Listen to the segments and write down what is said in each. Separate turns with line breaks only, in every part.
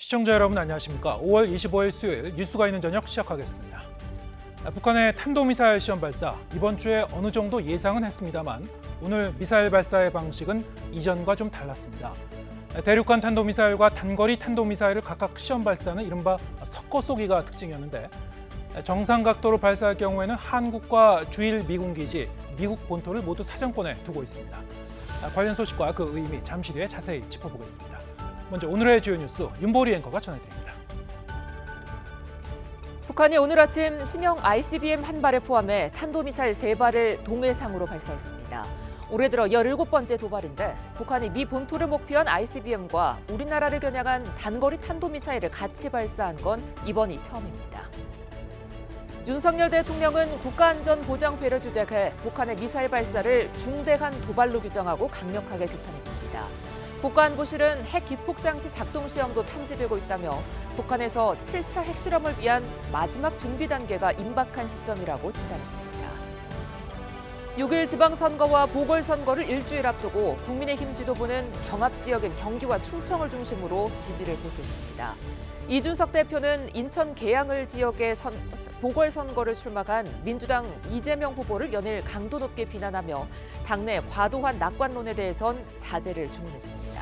시청자 여러분 안녕하십니까? 5월 25일 수요일 뉴스가 있는 저녁 시작하겠습니다. 북한의 탄도미사일 시험 발사, 이번 주에 어느 정도 예상은 했습니다만 오늘 미사일 발사의 방식은 이전과 좀 달랐습니다. 대륙간 탄도미사일과 단거리 탄도미사일을 각각 시험 발사하는 이른바 섞어 쏘기가 특징이었는데, 정상 각도로 발사할 경우에는 한국과 주일 미군 기지, 미국 본토를 모두 사정권에 두고 있습니다. 관련 소식과 그 의미 잠시 뒤에 자세히 짚어보겠습니다. 먼저 오늘의 주요 뉴스 윤보리 앵커가 전해드립니다.
북한이 오늘 아침 신형 ICBM 한 발을 포함해 탄도미사일 3발을 동해상으로 발사했습니다. 올해 들어 17번째 도발인데 북한이 미 본토를 목표한 ICBM과 우리나라를 겨냥한 단거리 탄도미사일을 같이 발사한 건 이번이 처음입니다. 윤석열 대통령은 국가안전보장회를 주재해 북한의 미사일 발사를 중대한 도발로 규정하고 강력하게 규탄했습니다. 국가안보실은 핵 기폭장치 작동 시험도 탐지되고 있다며 북한에서 7차 핵실험을 위한 마지막 준비 단계가 임박한 시점이라고 진단했습니다. 6일 지방선거와 보궐선거를 일주일 앞두고 국민의힘 지도부는 경합 지역인 경기와 충청을 중심으로 지지를 보수했습니다. 이준석 대표는 인천 계양을 지역의 보궐선거를 출마한 민주당 이재명 후보를 연일 강도 높게 비난하며 당내 과도한 낙관론에 대해선 자제를 주문했습니다.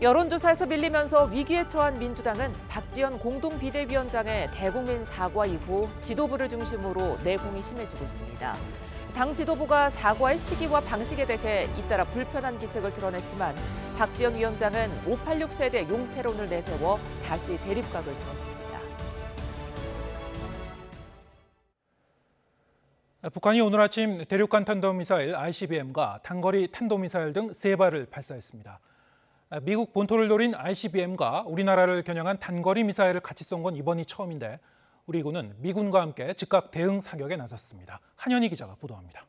여론조사에서 밀리면서 위기에 처한 민주당은 박지원 공동비대위원장의 대국민 사과 이후 지도부를 중심으로 내공이 심해지고 있습니다. 당 지도부가 사과의 시기와 방식에 대해 잇따라 불편한 기색을 드러냈지만 박지원 위원장은 586 세대 용태론을 내세워 다시 대립각을 세웠습니다.
북한이 오늘 아침 대륙간 탄도미사일 ICBM과 단거리 탄도미사일 등 3발을 발사했습니다. 미국 본토를 노린 ICBM과 우리나라를 겨냥한 단거리 미사일을 같이 쏜 건 이번이 처음인데 우리 군은 미군과 함께 즉각 대응 사격에 나섰습니다. 한현희 기자가 보도합니다.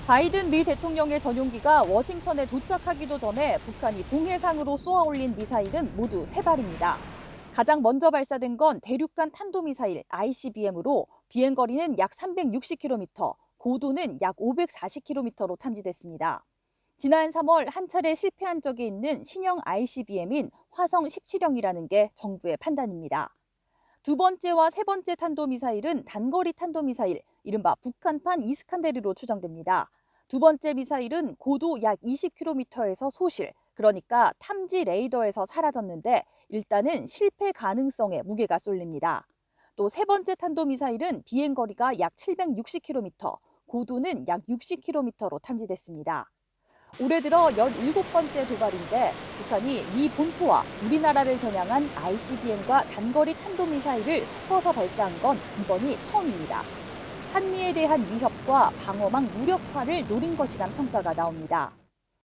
바이든 미 대통령의 전용기가 워싱턴에 도착하기도 전에 북한이 동해상으로 쏘아 올린 미사일은 모두 3발입니다. 가장 먼저 발사된 건 대륙간 탄도미사일 ICBM으로 비행거리는 약 360km, 고도는 약 540km로 탐지됐습니다. 지난 3월 한 차례 실패한 적이 있는 신형 ICBM인 화성 17형이라는 게 정부의 판단입니다. 두 번째와 세 번째 탄도미사일은 단거리 탄도미사일, 이른바 북한판 이스칸데르로 추정됩니다. 두 번째 미사일은 고도 약 20km에서 소실, 그러니까 탐지 레이더에서 사라졌는데 일단은 실패 가능성에 무게가 쏠립니다. 또 세 번째 탄도미사일은 비행거리가 약 760km, 고도는 약 60km로 탐지됐습니다. 올해 들어 17번째 도발인데 북한이 미 본토와 우리나라를 겨냥한 ICBM과 단거리 탄도미사일을 섞어서 발사한 건 이번이 처음입니다. 한미에 대한 위협과 방어망 무력화를 노린 것이란 평가가 나옵니다.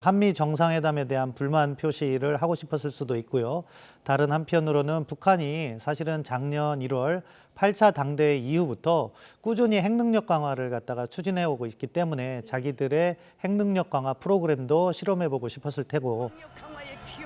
한미 정상회담에 대한 불만 표시를 하고 싶었을 수도 있고요. 다른 한편으로는 북한이 사실은 작년 1월 8차 당대회 이후부터 꾸준히 핵능력 강화를 갖다가 추진해 오고 있기 때문에 자기들의 핵능력 강화 프로그램도 실험해보고 싶었을 테고.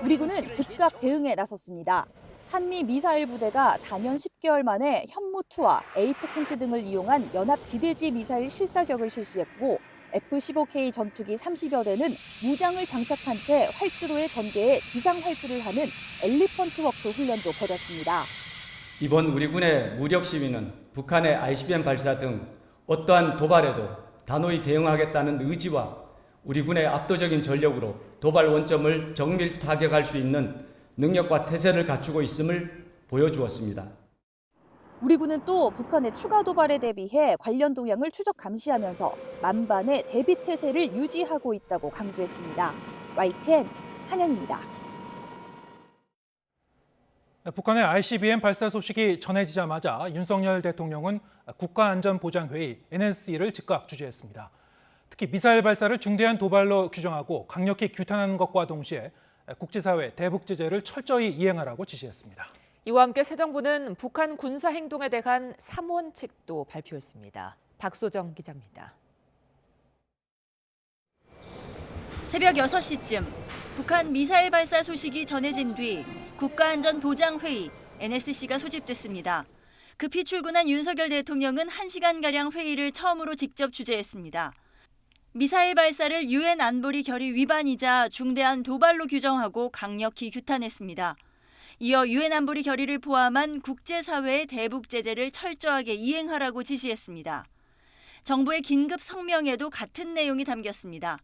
우리 군은 즉각 대응에 나섰습니다. 한미 미사일 부대가 4년 10개월 만에 현무2와 에이테크스 등을 이용한 연합 지대지 미사일 실사격을 실시했고 F-15K 전투기 30여 대는 무장을 장착한 채 활주로의 전개에 지상 활주를 하는 엘리펀트 워크 훈련도 벌였습니다.
이번 우리 군의 무력 시위는 북한의 ICBM 발사 등 어떠한 도발에도 단호히 대응하겠다는 의지와 우리 군의 압도적인 전력으로 도발 원점을 정밀 타격할 수 있는 능력과 태세를 갖추고 있음을 보여주었습니다.
우리 군은 또 북한의 추가 도발에 대비해 관련 동향을 추적 감시하면서 만반의 대비 태세를 유지하고 있다고 강조했습니다. YTN 한현입니다.
북한의 ICBM 발사 소식이 전해지자마자 윤석열 대통령은 국가안전보장회의 NSC를 즉각 주재했습니다. 특히 미사일 발사를 중대한 도발로 규정하고 강력히 규탄하는 것과 동시에 국제사회 대북 제재를 철저히 이행하라고 지시했습니다.
이와 함께 새 정부는 북한 군사 행동에 대한 3원칙도 발표했습니다. 박소정 기자입니다.
새벽 6시쯤 북한 미사일 발사 소식이 전해진 뒤 국가안전보장회의 NSC가 소집됐습니다. 급히 출근한 윤석열 대통령은 1시간가량 회의를 처음으로 직접 주재했습니다. 미사일 발사를 유엔 안보리 결의 위반이자 중대한 도발로 규정하고 강력히 규탄했습니다. 이어 유엔 안보리 결의를 포함한 국제사회의 대북 제재를 철저하게 이행하라고 지시했습니다. 정부의 긴급 성명에도 같은 내용이 담겼습니다.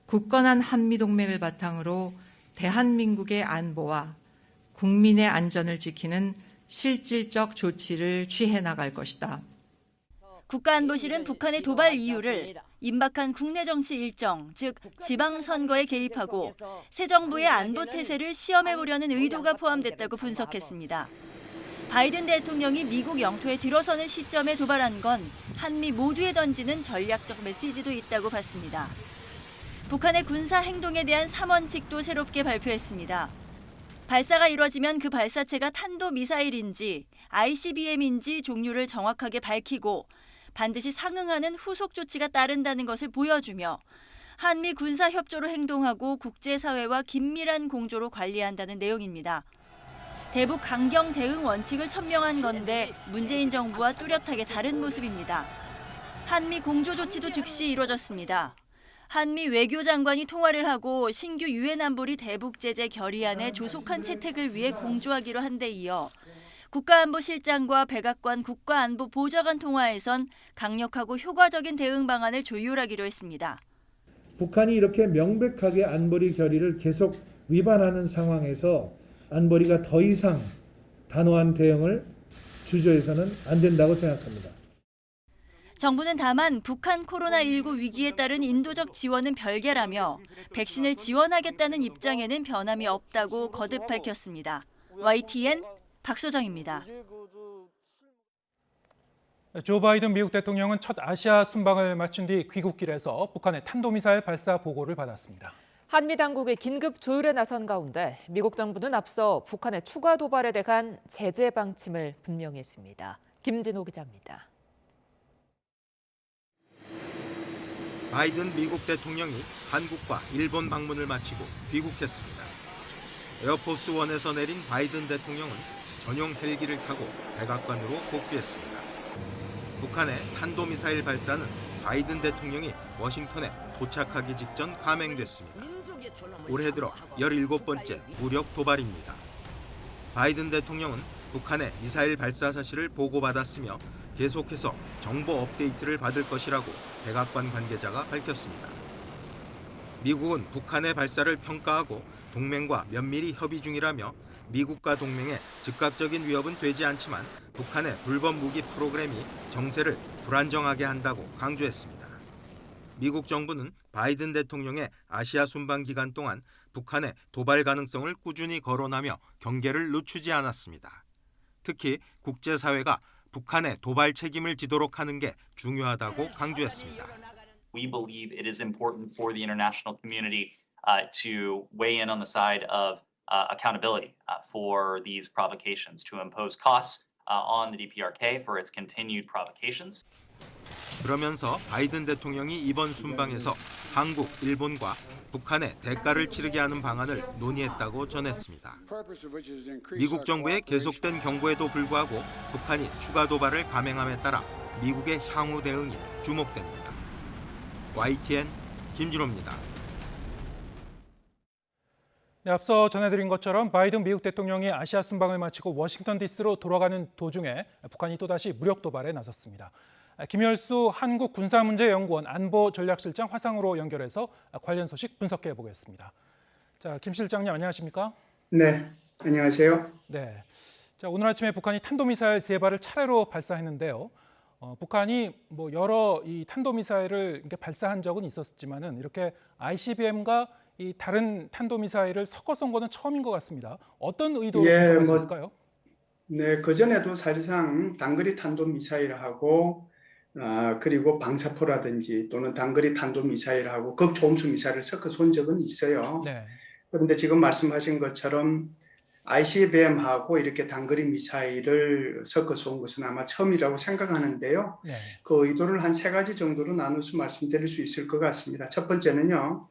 굳건한 한미동맹을 바탕으로 대한민국의 안보와 국민의 안전을 지키는 실질적 조치를 취해 나갈 것이다.
국가안보실은 북한의 도발 이유를 임박한 국내 정치 일정, 즉 지방선거에 개입하고 새 정부의 안보 태세를 시험해보려는 의도가 포함됐다고 분석했습니다. 바이든 대통령이 미국 영토에 들어서는 시점에 도발한 건 한미 모두에 던지는 전략적 메시지도 있다고 봤습니다. 북한의 군사 행동에 대한 3원칙도 새롭게 발표했습니다. 발사가 이뤄지면 그 발사체가 탄도미사일인지 ICBM인지 종류를 정확하게 밝히고 반드시 상응하는 후속 조치가 따른다는 것을 보여주며 한미 군사 협조로 행동하고 국제사회와 긴밀한 공조로 관리한다는 내용입니다. 대북 강경 대응 원칙을 천명한 건데 문재인 정부와 뚜렷하게 다른 모습입니다. 한미 공조 조치도 즉시 이뤄졌습니다. 한미 외교장관이 통화를 하고 신규 유엔 안보리 대북 제재 결의안의 조속한 채택을 위해 공조하기로 한 데 이어 국가안보실장과 백악관 국가안보보좌관 통화에선 강력하고 효과적인 대응 방안을 조율하기로 했습니다.
북한이 이렇게 명백하게 안보리 결의를 계속 위반하는 상황에서 안보리가 더 이상 단호한 대응을 주저해서는 안 된다고 생각합니다.
정부는 다만 북한 코로나19 위기에 따른 인도적 지원은 별개라며 백신을 지원하겠다는 입장에는 변함이 없다고 거듭 밝혔습니다. YTN 박소정입니다.
조 바이든 미국 대통령은 첫 아시아 순방을 마친 뒤 귀국길에서 북한의 탄도미사일 발사 보고를 받았습니다.
한미 당국이 긴급 조율에 나선 가운데 미국 정부는 앞서 북한의 추가 도발에 대한 제재 방침을 분명히 했습니다. 김진호 기자입니다.
바이든 미국 대통령이 한국과 일본 방문을 마치고 귀국했습니다. 에어포스 1에서 내린 바이든 대통령은 전용 헬기를 타고 백악관으로 복귀했습니다. 북한의 탄도미사일 발사는 바이든 대통령이 워싱턴에 도착하기 직전 감행됐습니다. 올해 들어 17번째 무력 도발입니다. 바이든 대통령은 북한의 미사일 발사 사실을 보고받았으며 계속해서 정보 업데이트를 받을 것이라고 백악관 관계자가 밝혔습니다. 미국은 북한의 발사를 평가하고 동맹과 면밀히 협의 중이라며 미국과 동맹에 즉각적인 위협은 되지 않지만 북한의 불법 무기 프로그램이 정세를 불안정하게 한다고 강조했습니다. 미국 정부는 바이든 대통령의 아시아 순방 기간 동안 북한의 도발 가능성을 꾸준히 거론하며 경계를 늦추지 않았습니다. 특히 국제사회가 북한의 도발 책임을 지도록 하는 게 중요하다고 강조했습니다.
We believe it is important for the international community to weigh in on the side of accountability for these provocations, to impose costs on the DPRK for its continued provocations.
그러면서 바이든 대통령이 이번 순방에서 한국, 일본과 북한에 대가를 치르게 하는 방안을 논의했다고 전했습니다. 미국 정부의 계속된 경고에도 불구하고 북한이 추가 도발을 감행함에 따라 미국의 향후 대응이 주목됩니다. YTN 김진호입니다.
네, 앞서 전해드린 것처럼 바이든 미국 대통령이 아시아 순방을 마치고 워싱턴 DC로 돌아가는 도중에 북한이 또다시 무력 도발에 나섰습니다. 김열수 한국군사문제연구원 안보전략실장 화상으로 연결해서 관련 소식 분석해 보겠습니다. 자, 김 실장님 안녕하십니까?
네, 안녕하세요.
네, 자, 오늘 아침에 북한이 탄도미사일 3발을 차례로 발사했는데요. 북한이 여러 이 탄도미사일을 이렇게 발사한 적은 있었지만은 이렇게 ICBM과 이 다른 탄도미사일을 섞어 쏜 거는 처음인 것 같습니다. 어떤 의도로 분석할 수 있을까요?
네, 그전에도 사실상 단거리 탄도미사일하고 그리고 방사포라든지 또는 단거리 탄도미사일하고 극초음속 미사일을 섞어 쏜 적은 있어요.
네.
그런데 지금 말씀하신 것처럼 ICBM하고 이렇게 단거리 미사일을 섞어 쏜 것은 아마 처음이라고 생각하는데요.
네.
그 의도를 한 3가지 정도로 나눠서 말씀드릴 수 있을 것 같습니다. 첫 번째는요.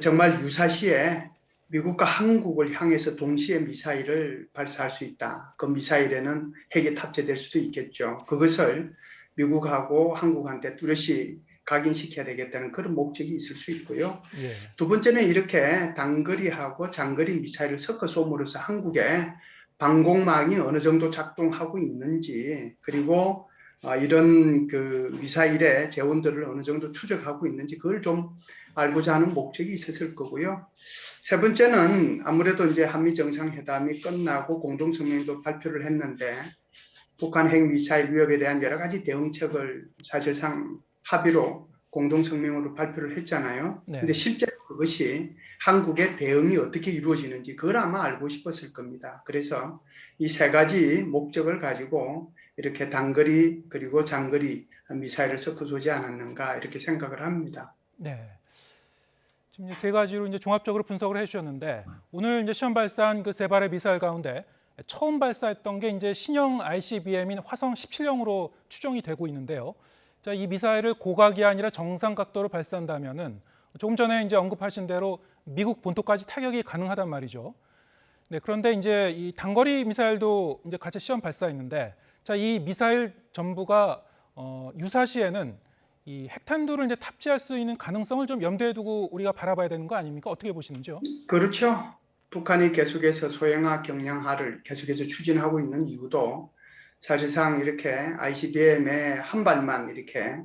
정말 유사시에 미국과 한국을 향해서 동시에 미사일을 발사할 수 있다. 그 미사일에는 핵이 탑재될 수도 있겠죠. 그것을 미국하고 한국한테 뚜렷이 각인시켜야 되겠다는 그런 목적이 있을 수 있고요.
예.
두 번째는 이렇게 단거리하고 장거리 미사일을 섞어 쏘므로써 한국의 방공망이 어느 정도 작동하고 있는지, 그리고 이런 그 미사일의 재원들을 어느 정도 추적하고 있는지 그걸 좀 알고자 하는 목적이 있었을 거고요. 세 번째는 아무래도 이제 한미 정상회담이 끝나고 공동성명도 발표를 했는데 북한 핵미사일 위협에 대한 여러 가지 대응책을 사실상 합의로 공동성명으로 발표를 했잖아요.
네.
근데 실제로 그것이 한국의 대응이 어떻게 이루어지는지 그걸 아마 알고 싶었을 겁니다. 그래서 이 세 가지 목적을 가지고 이렇게 단거리 그리고 장거리 미사일을 섞어 쏘지 않았는가 이렇게 생각을 합니다.
네. 지금 이제 세 가지로 이제 종합적으로 분석을 해주셨는데 오늘 이제 시험 발사한 그 세 발의 미사일 가운데 처음 발사했던 게 이제 신형 ICBM인 화성 17형으로 추정이 되고 있는데요. 자, 이 미사일을 고각이 아니라 정상 각도로 발사한다면은 조금 전에 이제 언급하신 대로 미국 본토까지 타격이 가능하단 말이죠. 네, 그런데 이제 이 단거리 미사일도 이제 같이 시험 발사했는데, 자, 이 미사일 전부가 유사시에는 이 핵탄두를 이제 탑재할 수 있는 가능성을 좀 염두에 두고 우리가 바라봐야 되는 거 아닙니까? 어떻게 보시는지요?
그렇죠. 북한이 계속해서 소형화, 경량화를 계속해서 추진하고 있는 이유도 사실상 이렇게 ICBM의 한 발만 이렇게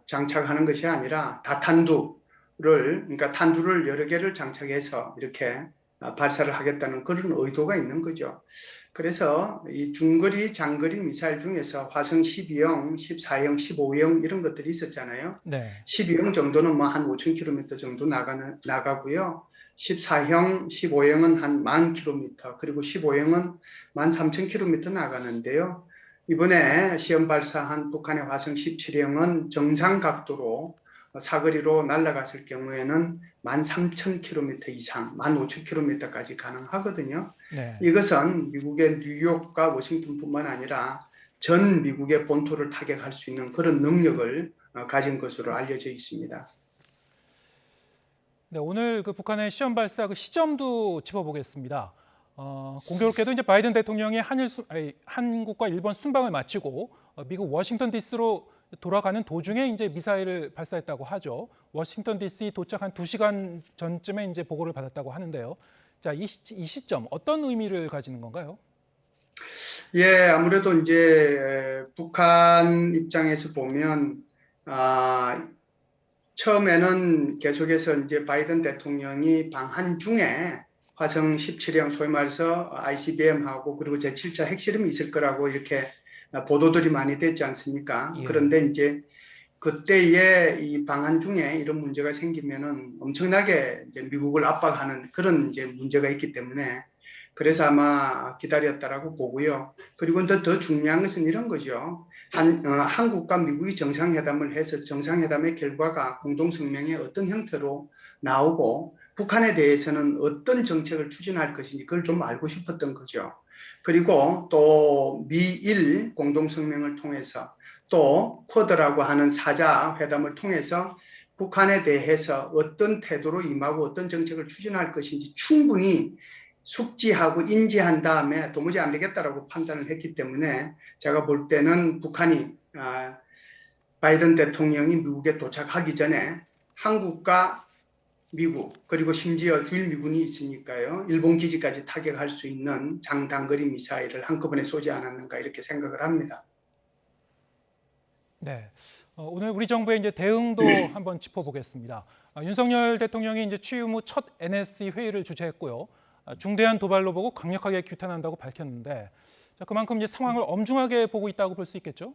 장착하는 것이 아니라 다탄두를, 그러니까 탄두를 여러 개를 장착해서 이렇게 발사를 하겠다는 그런 의도가 있는 거죠. 그래서 이 중거리, 장거리 미사일 중에서 화성 12형, 14형, 15형 이런 것들이 있었잖아요.
네.
12형 정도는 뭐 한 5,000km 정도 나가고요. 14형, 15형은 한 10,000km, 그리고 15형은 13,000km 나가는데요. 이번에 시험 발사한 북한의 화성 17형은 정상 각도로 사거리로 날아갔을 경우에는 13,000km 이상, 15,000km까지 가능하거든요.
네.
이것은 미국의 뉴욕과 워싱턴뿐만 아니라 전 미국의 본토를 타격할 수 있는 그런 능력을 가진 것으로 알려져 있습니다.
네, 오늘 그 북한의 시험 발사 그 시점도 짚어보겠습니다. 공교롭게도 이제 바이든 대통령이 한국과 일본 순방을 마치고 미국 워싱턴 DC로 돌아가는 도중에 이제 미사일을 발사했다고 하죠. 워싱턴 DC 도착 한 2시간 전쯤에 이제 보고를 받았다고 하는데요. 자, 이 시점 어떤 의미를 가지는 건가요?
예, 아무래도 이제 북한 입장에서 보면 처음에는 계속해서 이제 바이든 대통령이 방한 중에 화성 17형 소위 말해서 ICBM하고 그리고 제7차 핵실험이 있을 거라고 이렇게 보도들이 많이 됐지 않습니까?
예.
그런데 이제 그때에 이 방한 중에 이런 문제가 생기면은 엄청나게 이제 미국을 압박하는 그런 이제 문제가 있기 때문에 그래서 아마 기다렸다라고 보고요. 그리고 더 중요한 것은 이런 거죠. 한국과 미국이 정상회담을 해서 정상회담의 결과가 공동성명에 어떤 형태로 나오고 북한에 대해서는 어떤 정책을 추진할 것인지 그걸 좀 알고 싶었던 거죠. 그리고 또 미일 공동성명을 통해서 또 쿼드라고 하는 사자 회담을 통해서 북한에 대해서 어떤 태도로 임하고 어떤 정책을 추진할 것인지 충분히 숙지하고 인지한 다음에 도무지 안 되겠다라고 판단을 했기 때문에 제가 볼 때는 북한이 바이든 대통령이 미국에 도착하기 전에 한국과 미국 그리고 심지어 주일 미군이 있으니까요. 일본 기지까지 타격할 수 있는 장단거리 미사일을 한꺼번에 쏘지 않았는가 이렇게 생각을 합니다.
네, 오늘 우리 정부의 이제 대응도 한번 짚어보겠습니다. 윤석열 대통령이 이제 취임 후 첫 NSC 회의를 주재했고요. 중대한 도발로 보고 강력하게 규탄한다고 밝혔는데, 자, 그만큼 이제 상황을 엄중하게 보고 있다고 볼 수 있겠죠?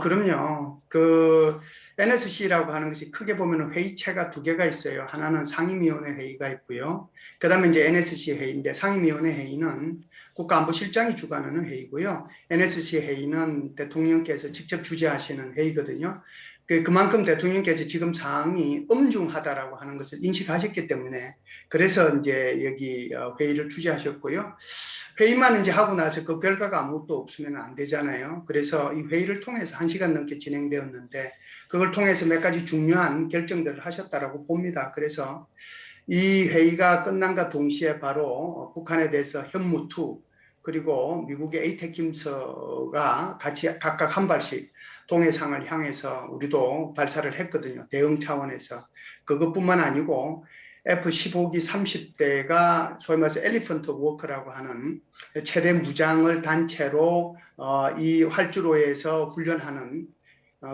그럼요. 그 NSC라고 하는 것이 크게 보면 회의체가 두 개가 있어요. 하나는 상임위원회 회의가 있고요. 그다음에 이제 NSC 회의인데 상임위원회 회의는 국가안보실장이 주관하는 회의고요. NSC 회의는 대통령께서 직접 주재하시는 회의거든요. 그만큼 대통령께서 지금 상황이 엄중하다라고 하는 것을 인식하셨기 때문에 그래서 이제 여기 회의를 주재하셨고요. 회의만 이제 하고 나서 그 결과가 아무것도 없으면 안 되잖아요. 그래서 이 회의를 통해서 1시간 넘게 진행되었는데 그걸 통해서 몇 가지 중요한 결정들을 하셨다라고 봅니다. 그래서 이 회의가 끝난과 동시에 바로 북한에 대해서 현무2 그리고 미국의 에이테킴스가 같이 각각 한 발씩 동해상을 향해서 우리도 발사를 했거든요. 대응 차원에서. 그것뿐만 아니고 F-15기 30대가 소위 말해서 엘리펀트 워크라고 하는 최대 무장을 단체로 이 활주로에서 훈련하는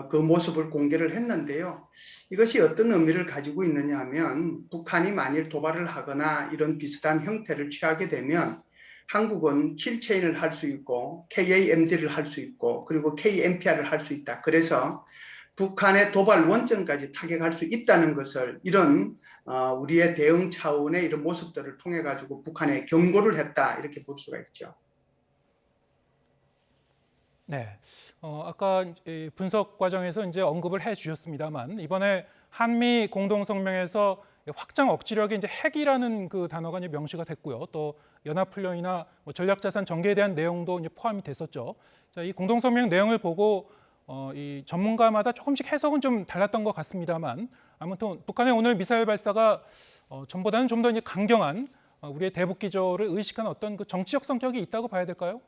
그 모습을 공개를 했는데요. 이것이 어떤 의미를 가지고 있느냐 하면 북한이 만일 도발을 하거나 이런 비슷한 형태를 취하게 되면 한국은 킬체인을 할 수 있고 KAMD를 할 수 있고 그리고 KMPR을 할 수 있다. 그래서 북한의 도발 원점까지 타격할 수 있다는 것을 이런 우리의 대응 차원의 이런 모습들을 통해 가지고 북한에 경고를 했다 이렇게 볼 수가 있죠.
네, 아까 분석 과정에서 이제 언급을 해주셨습니다만 이번에 한미 공동성명에서 확장 억지력이 이제 핵이라는 그 단어가 이제 명시가 됐고요. 또 연합훈련이나 뭐 전략자산 전개에 대한 내용도 이제 포함이 됐었죠. 자, 이 공동성명 내용을 보고 이 전문가마다 조금씩 해석은 좀 달랐던 것 같습니다만 아무튼 북한의 오늘 미사일 발사가 전보다는 좀 더 이제 강경한 우리의 대북 기조를 의식한 어떤 그 정치적 성격이 있다고 봐야 될까요?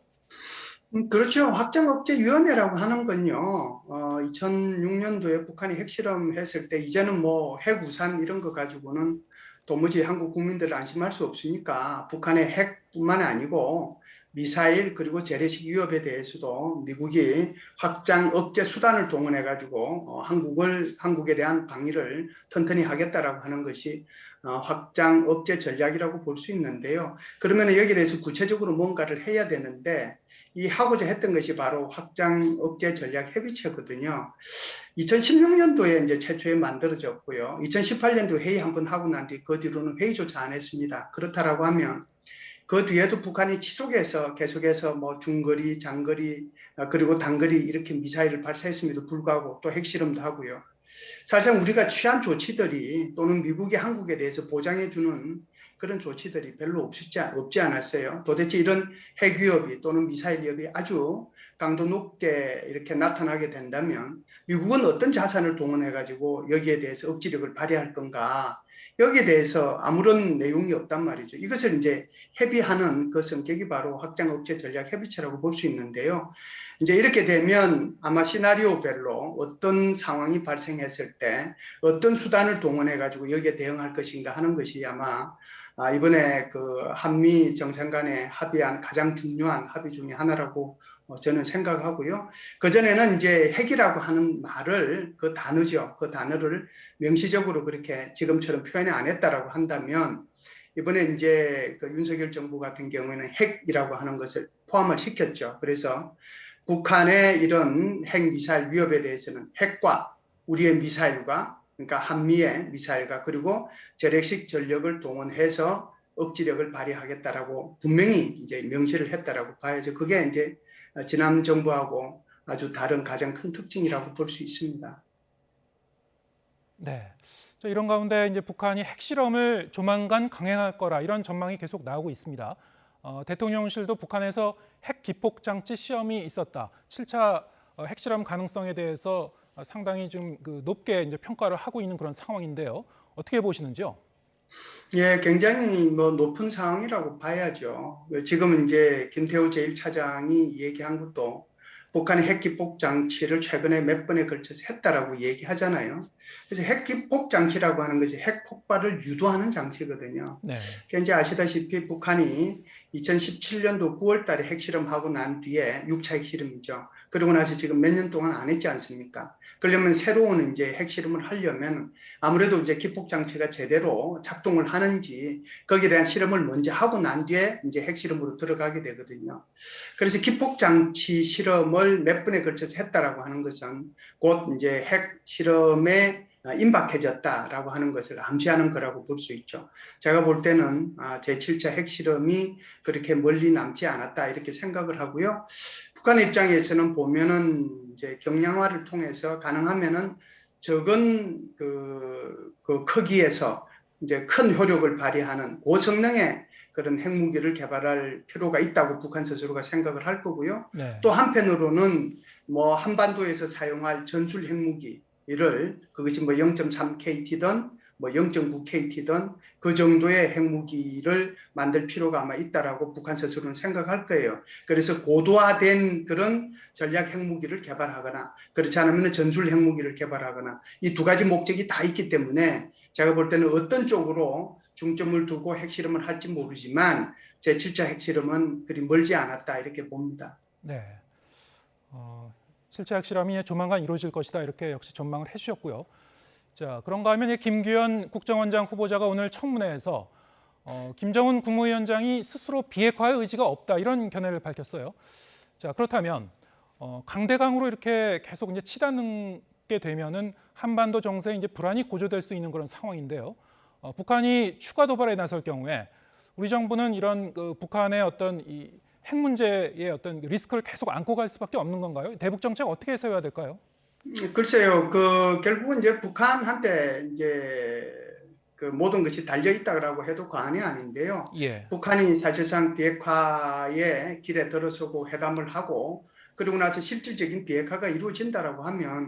그렇죠. 확장억제위원회라고 하는 건요. 2006년도에 북한이 핵실험했을 때 이제는 뭐 핵우산 이런 거 가지고는 도무지 한국 국민들을 안심할 수 없으니까 북한의 핵뿐만 아니고 미사일 그리고 재래식 위협에 대해서도 미국이 확장 억제 수단을 동원해 가지고 한국에 대한 방위를 튼튼히 하겠다라고 하는 것이 확장 억제 전략이라고 볼 수 있는데요. 그러면 여기에 대해서 구체적으로 뭔가를 해야 되는데 이 하고자 했던 것이 바로 확장 억제 전략 협의체거든요. 2016년도에 이제 최초에 만들어졌고요. 2018년도 회의 한번 하고 난 뒤 그 뒤로는 회의조차 안 했습니다. 그렇다라고 하면 그 뒤에도 북한이 지속해서 계속해서 뭐 중거리, 장거리 그리고 단거리 이렇게 미사일을 발사했음에도 불구하고 또 핵실험도 하고요. 사실상 우리가 취한 조치들이 또는 미국이 한국에 대해서 보장해주는 그런 조치들이 별로 없지 않았어요. 도대체 이런 핵 위협이 또는 미사일 위협이 아주 강도 높게 이렇게 나타나게 된다면 미국은 어떤 자산을 동원해가지고 여기에 대해서 억지력을 발휘할 건가? 여기에 대해서 아무런 내용이 없단 말이죠. 이것을 이제 협의하는 그 성격이 바로 확장 억제 전략 협의체라고 볼 수 있는데요. 이제 이렇게 되면 아마 시나리오별로 어떤 상황이 발생했을 때 어떤 수단을 동원해 가지고 여기에 대응할 것인가 하는 것이 아마 이번에 그 한미 정상 간에 합의한 가장 중요한 합의 중에 하나라고 저는 생각하고요. 그전에는 이제 핵이라고 하는 말을 그 단어죠. 그 단어를 명시적으로 그렇게 지금처럼 표현을 안 했다라고 한다면 이번에 이제 그 윤석열 정부 같은 경우에는 핵이라고 하는 것을 포함을 시켰죠. 그래서 북한의 이런 핵 미사일 위협에 대해서는 핵과 우리의 미사일과 그러니까 한미의 미사일과 그리고 재래식 전력을 동원해서 억지력을 발휘하겠다라고 분명히 이제 명시를 했다라고 봐야죠. 그게 이제 지난 정부하고 아주 다른 가장 큰 특징이라고 볼 수 있습니다.
네. 이런 가운데 이제 북한이 핵실험을 조만간 강행할 거라 이런 전망이 계속 나오고 있습니다. 대통령실도 북한에서 핵 기폭 장치 시험이 있었다. 7차 핵실험 가능성에 대해서 상당히 좀 높게 이제 평가를 하고 있는 그런 상황인데요. 어떻게 보시는지요?
예, 굉장히 뭐 높은 상황이라고 봐야죠. 지금 이제 김태우 제1차장이 얘기한 것도 북한이 핵기폭 장치를 최근에 몇 번에 걸쳐서 했다라고 얘기하잖아요. 그래서 핵기폭 장치라고 하는 것이 핵 폭발을 유도하는 장치거든요.
네.
현재 아시다시피 북한이 2017년도 9월 달에 핵실험하고 난 뒤에 6차 핵실험이죠. 그러고 나서 지금 몇 년 동안 안 했지 않습니까? 그러려면 새로운 이제 핵실험을 하려면 아무래도 이제 기폭 장치가 제대로 작동을 하는지 거기에 대한 실험을 먼저 하고 난 뒤에 이제 핵실험으로 들어가게 되거든요. 그래서 기폭 장치 실험을 몇 번에 걸쳐서 했다라고 하는 것은 곧 이제 핵실험에 임박해졌다라고 하는 것을 암시하는 거라고 볼 수 있죠. 제가 볼 때는 제7차 핵실험이 그렇게 멀리 남지 않았다 이렇게 생각을 하고요. 북한 입장에서는 보면은 이제 경량화를 통해서 가능하면은 적은 그 크기에서 이제 큰 효력을 발휘하는 고성능의 그런 핵무기를 개발할 필요가 있다고 북한 스스로가 생각을 할 거고요.
네.
또 한편으로는 뭐 한반도에서 사용할 전술 핵무기를 그것이 뭐 0.3KT든 뭐 0.9KT든 그 정도의 핵무기를 만들 필요가 아마 있다라고 북한 스스로는 생각할 거예요. 그래서 고도화된 그런 전략 핵무기를 개발하거나 그렇지 않으면 전술 핵무기를 개발하거나 이 두 가지 목적이 다 있기 때문에 제가 볼 때는 어떤 쪽으로 중점을 두고 핵실험을 할지 모르지만 제7차 핵실험은 그리 멀지 않았다 이렇게 봅니다.
네. 7차 핵실험이 조만간 이루어질 것이다 이렇게 역시 전망을 해주셨고요. 자, 그런가 하면 김규현 국정원장 후보자가 오늘 청문회에서 김정은 국무위원장이 스스로 비핵화의 의지가 없다 이런 견해를 밝혔어요. 자, 그렇다면 강대강으로 이렇게 계속 이제 치닫게 되면은 한반도 정세에 이제 불안이 고조될 수 있는 그런 상황인데요. 북한이 추가 도발에 나설 경우에 우리 정부는 이런 북한의 어떤 이 핵 문제의 어떤 리스크를 계속 안고 갈 수밖에 없는 건가요? 대북 정책 어떻게 세워야 될까요?
글쎄요, 결국은 이제 북한한테 이제 그 모든 것이 달려 있다고 해도 과언이 아닌데요.
예.
북한이 사실상 비핵화의 길에 들어서고 회담을 하고 그러고 나서 실질적인 비핵화가 이루어진다라고 하면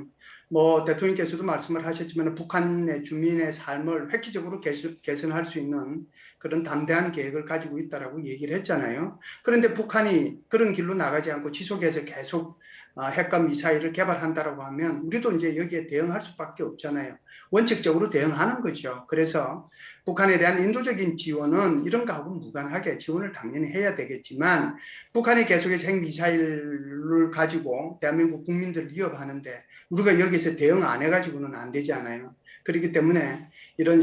뭐 대통령께서도 말씀을 하셨지만 북한의 주민의 삶을 획기적으로 개선할 수 있는 그런 담대한 계획을 가지고 있다라고 얘기를 했잖아요. 그런데 북한이 그런 길로 나가지 않고 지속해서 계속 핵과 미사일을 개발한다라고 하면 우리도 이제 여기에 대응할 수밖에 없잖아요. 원칙적으로 대응하는 거죠. 그래서 북한에 대한 인도적인 지원은 이런 거하고 무관하게 지원을 당연히 해야 되겠지만 북한이 계속해서 핵미사일을 가지고 대한민국 국민들을 위협하는데 우리가 여기서 대응 안 해가지고는 안 되지 않아요. 그렇기 때문에 이런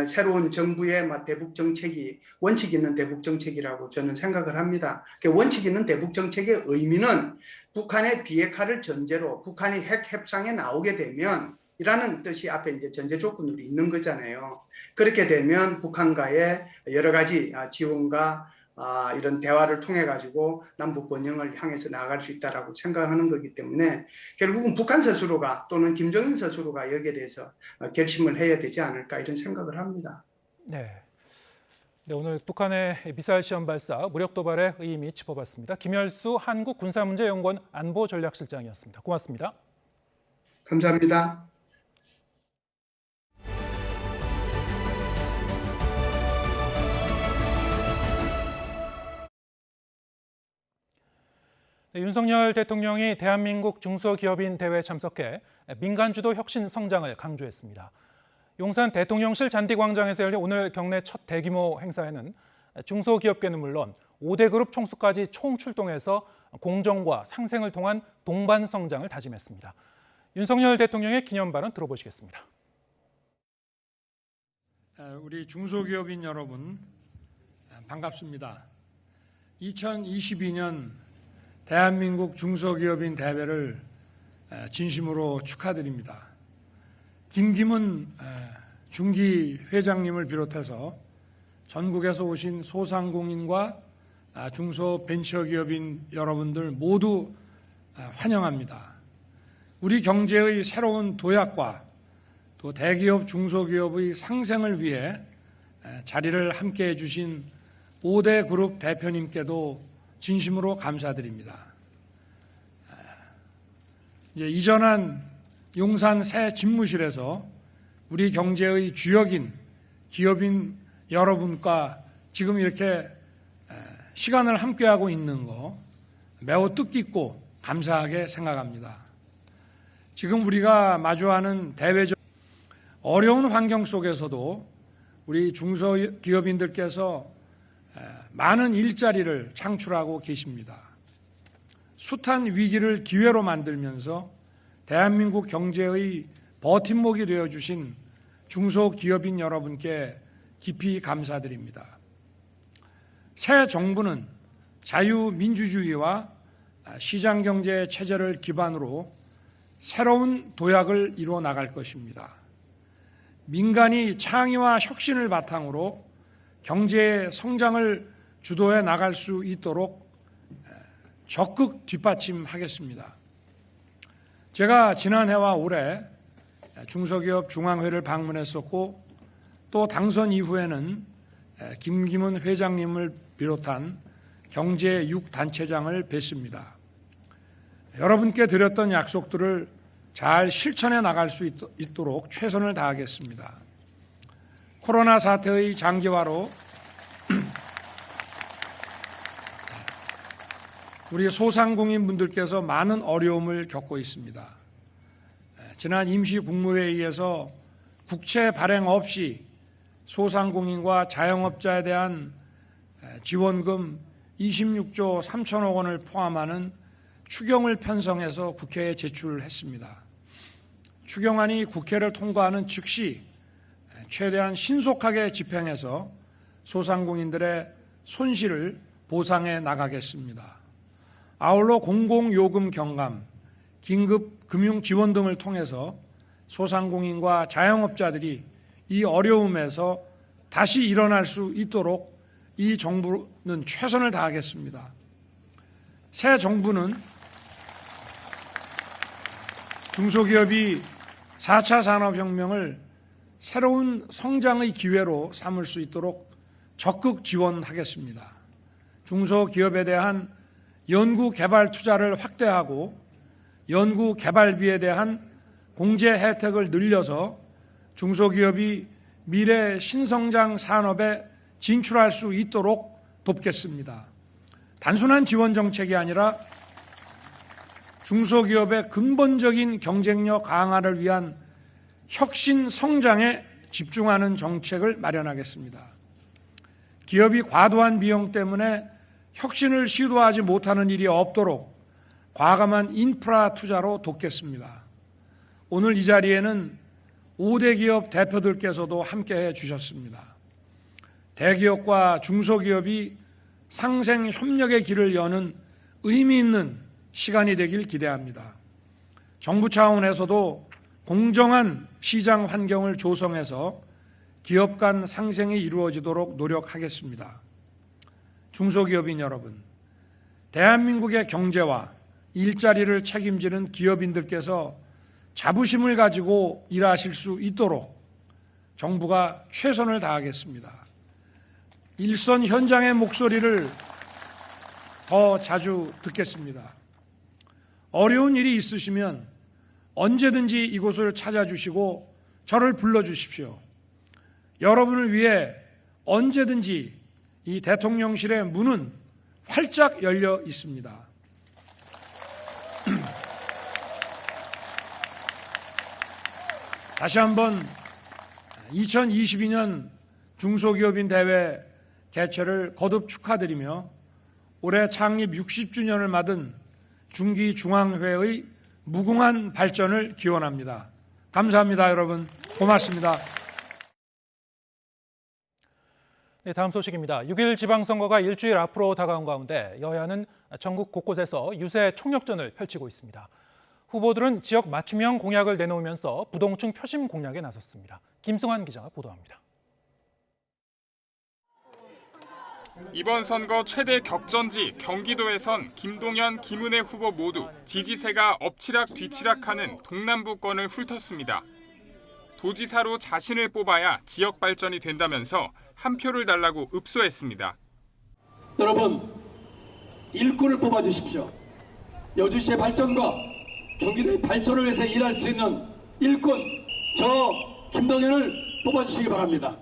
새로운 정부의 대북 정책이 원칙 있는 대북 정책이라고 저는 생각을 합니다. 원칙 있는 대북 정책의 의미는 북한의 비핵화를 전제로 북한이 핵 협상에 나오게 되면 이라는 뜻이 앞에 이제 전제 조건으로 있는 거잖아요. 그렇게 되면 북한과의 여러 가지 지원과 이런 대화를 통해 가지고 남북 번영을 향해서 나아갈 수 있다라고 생각하는 거기 때문에 결국은 북한 스스로가 또는 김정은 스스로가 여기에 대해서 결심을 해야 되지 않을까 이런 생각을 합니다.
네. 네, 오늘 북한의 미사일 시험 발사, 무력 도발의 의미 짚어봤습니다. 김열수 한국군사문제연구원 안보전략실장이었습니다. 고맙습니다.
감사합니다.
네, 윤석열 대통령이 대한민국 중소기업인 대회에 참석해 민간주도 혁신 성장을 강조했습니다. 용산 대통령실 잔디광장에서 열린 오늘 경내 첫 대규모 행사에는 중소기업계는 물론 5대 그룹 총수까지 총출동해서 공정과 상생을 통한 동반 성장을 다짐했습니다. 윤석열 대통령의 기념 발언 들어보시겠습니다.
우리 중소기업인 여러분 반갑습니다. 2022년 대한민국 중소기업인 대회를 진심으로 축하드립니다. 김기문 중기 회장님을 비롯해서 전국에서 오신 소상공인과 중소벤처기업인 여러분들 모두 환영합니다. 우리 경제의 새로운 도약과 또 대기업, 중소기업의 상생을 위해 자리를 함께해 주신 5대 그룹 대표님께도 진심으로 감사드립니다. 이제 이전한 용산 새 집무실에서 우리 경제의 주역인 기업인 여러분과 지금 이렇게 시간을 함께하고 있는 거 매우 뜻깊고 감사하게 생각합니다. 지금 우리가 마주하는 대외적 어려운 환경 속에서도 우리 중소기업인들께서 많은 일자리를 창출하고 계십니다. 숱한 위기를 기회로 만들면서 대한민국 경제의 버팀목이 되어주신 중소기업인 여러분께 깊이 감사드립니다. 새 정부는 자유민주주의와 시장경제 체제를 기반으로 새로운 도약을 이루어 나갈 것입니다. 민간이 창의와 혁신을 바탕으로 경제의 성장을 주도해 나갈 수 있도록 적극 뒷받침하겠습니다. 제가 지난해와 올해 중소기업 중앙회를 방문했었고 또 당선 이후에는 김기문 회장님을 비롯한 경제 6단체장을 뵀습니다. 여러분께 드렸던 약속들을 잘 실천해 나갈 수 있도록 최선을 다하겠습니다. 코로나 사태의 장기화로 우리 소상공인분들께서 많은 어려움을 겪고 있습니다. 지난 임시국무회의에서 국채 발행 없이 소상공인과 자영업자에 대한 지원금 26조 3천억 원을 포함하는 추경을 편성해서 국회에 제출했습니다. 추경안이 국회를 통과하는 즉시 최대한 신속하게 집행해서 소상공인들의 손실을 보상해 나가겠습니다. 아울러 공공요금 경감, 긴급 금융 지원 등을 통해서 소상공인과 자영업자들이 이 어려움에서 다시 일어날 수 있도록 이 정부는 최선을 다하겠습니다. 새 정부는 중소기업이 4차 산업혁명을 새로운 성장의 기회로 삼을 수 있도록 적극 지원하겠습니다. 중소기업에 대한 연구개발 투자를 확대하고 연구개발비에 대한 공제 혜택을 늘려서 중소기업이 미래 신성장 산업에 진출할 수 있도록 돕겠습니다. 단순한 지원 정책이 아니라 중소기업의 근본적인 경쟁력 강화를 위한 혁신 성장에 집중하는 정책을 마련하겠습니다. 기업이 과도한 비용 때문에 혁신을 시도하지 못하는 일이 없도록 과감한 인프라 투자로 돕겠습니다. 오늘 이 자리에는 5대 기업 대표들께서도 함께해 주셨습니다. 대기업과 중소기업이 상생 협력의 길을 여는 의미 있는 시간이 되길 기대합니다. 정부 차원에서도 공정한 시장 환경을 조성해서 기업 간 상생이 이루어지도록 노력하겠습니다. 중소기업인 여러분, 대한민국의 경제와 일자리를 책임지는 기업인들께서 자부심을 가지고 일하실 수 있도록 정부가 최선을 다하겠습니다. 일선 현장의 목소리를 더 자주 듣겠습니다. 어려운 일이 있으시면 언제든지 이곳을 찾아주시고 저를 불러주십시오. 여러분을 위해 언제든지 이 대통령실의 문은 활짝 열려 있습니다. 다시 한번 2022년 중소기업인 대회 개최를 거듭 축하드리며 올해 창립 60주년을 맞은 중기중앙회의 무궁한 발전을 기원합니다. 감사합니다, 여러분. 고맙습니다.
네, 다음 소식입니다. 6일 지방선거가 일주일 앞으로 다가온 가운데 여야는 전국 곳곳에서 유세 총력전을 펼치고 있습니다. 후보들은 지역 맞춤형 공약을 내놓으면서 부동층 표심 공략에 나섰습니다. 김승환 기자가 보도합니다.
이번 선거 최대 격전지 경기도에선 김동연, 김은혜 후보 모두 지지세가 엎치락 뒤치락하는 동남부권을 훑었습니다. 도지사로 자신을 뽑아야 지역 발전이 된다면서 한 표를 달라고 읍소했습니다.
여러분, 일꾼을 뽑아주십시오. 여주시의 발전과 경기도의 발전을 위해서 일할 수 있는 일꾼, 저 김동연을 뽑아주시기 바랍니다.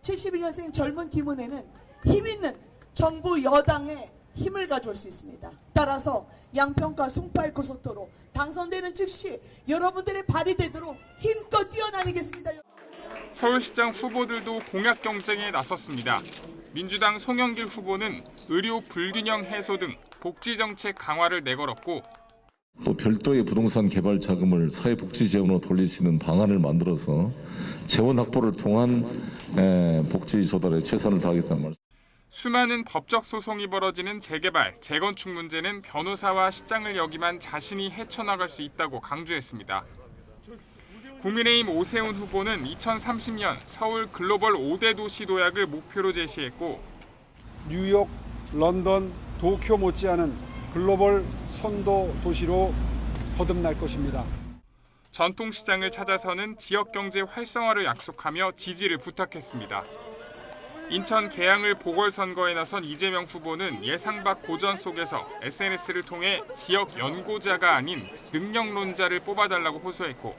71년생 젊은 김은혜는 힘있는 정부 여당의 힘을 가져올 수 있습니다. 따라서 양평과 송파의 고속도로 당선되는 즉시 여러분들의 발이 되도록 힘껏 뛰어다니겠습니다.
서울시장 후보들도 공약 경쟁에 나섰습니다. 민주당 송영길 후보는 의료 불균형 해소 등 복지 정책 강화를 내걸었고
또 별도의 부동산 개발 자금을 사회복지 재원으로 돌릴 수 있는 방안을 만들어서 재원 확보를 통한 복지 조달에 최선을 다하겠다는 말씀.
수많은 법적 소송이 벌어지는 재개발, 재건축 문제는 변호사와 시장을 역이만 자신이 헤쳐나갈 수 있다고 강조했습니다. 국민의힘 오세훈 후보는 2030년 서울 글로벌 5대 도시 도약을 목표로 제시했고
뉴욕, 런던, 도쿄 못지않은 글로벌 선도 도시로 거듭날 것입니다.
전통시장을 찾아서는 지역경제 활성화를 약속하며 지지를 부탁했습니다. 인천 계양을 보궐선거에 나선 이재명 후보는 예상 밖 고전 속에서 SNS를 통해 지역 연고자가 아닌 능력론자를 뽑아달라고 호소했고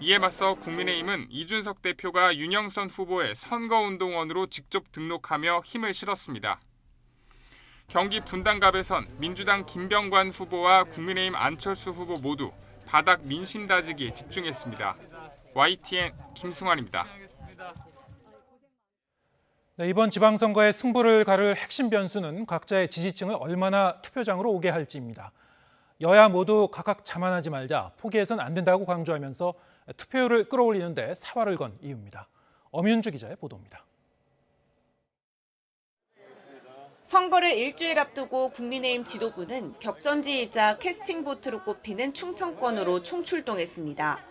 이에 맞서 국민의힘은 이준석 대표가 윤영선 후보의 선거운동원으로 직접 등록하며 힘을 실었습니다. 경기 분당갑에선 민주당 김병관 후보와 국민의힘 안철수 후보 모두 바닥 민심 다지기에 집중했습니다. YTN 김승환입니다.
네, 이번 지방선거의 승부를 가를 핵심 변수는 각자의 지지층을 얼마나 투표장으로 오게 할지입니다. 여야 모두 각각 자만하지 말자, 포기해서는 안 된다고 강조하면서 투표율을 끌어올리는 데 사활을 건 이유입니다. 엄윤주 기자의 보도입니다.
선거를 일주일 앞두고 국민의힘 지도부는 격전지이자 캐스팅보트로 꼽히는 충청권으로 총출동했습니다.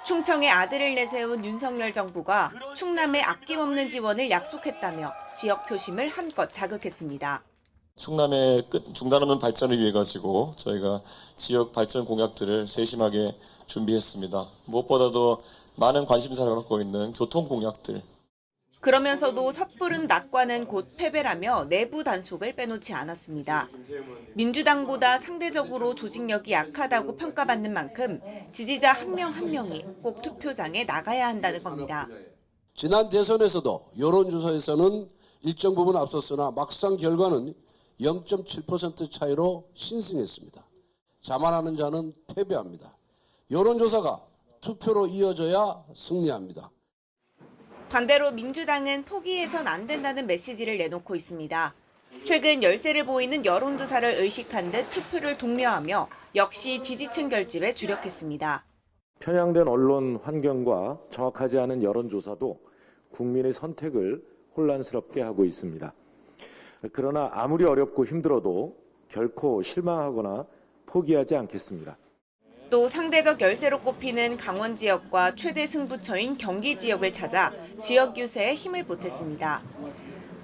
충청의 아들을 내세운 윤석열 정부가 충남에 아낌없는 지원을 약속했다며 지역 표심을 한껏 자극했습니다.
충남의 중단 없는 발전을 위해 가지고 저희가 지역 발전 공약들을 세심하게 준비했습니다. 무엇보다도 많은 관심사를 갖고 있는 교통 공약들.
그러면서도 섣부른 낙관은 곧 패배라며 내부 단속을 빼놓지 않았습니다. 민주당보다 상대적으로 조직력이 약하다고 평가받는 만큼 지지자 한 명 한 명이 꼭 투표장에 나가야 한다는 겁니다.
지난 대선에서도 여론조사에서는 일정 부분 앞섰으나 막상 결과는 0.7% 차이로 신승했습니다. 자만하는 자는 패배합니다. 여론조사가 투표로 이어져야 승리합니다.
반대로 민주당은 포기해선 안 된다는 메시지를 내놓고 있습니다. 최근 열세를 보이는 여론조사를 의식한 듯 투표를 독려하며 역시 지지층 결집에 주력했습니다.
편향된 언론 환경과 정확하지 않은 여론조사도 국민의 선택을 혼란스럽게 하고 있습니다. 그러나 아무리 어렵고 힘들어도 결코 실망하거나 포기하지 않겠습니다.
또 상대적 열세로 꼽히는 강원 지역과 최대 승부처인 경기 지역을 찾아 지역 유세에 힘을 보탰습니다.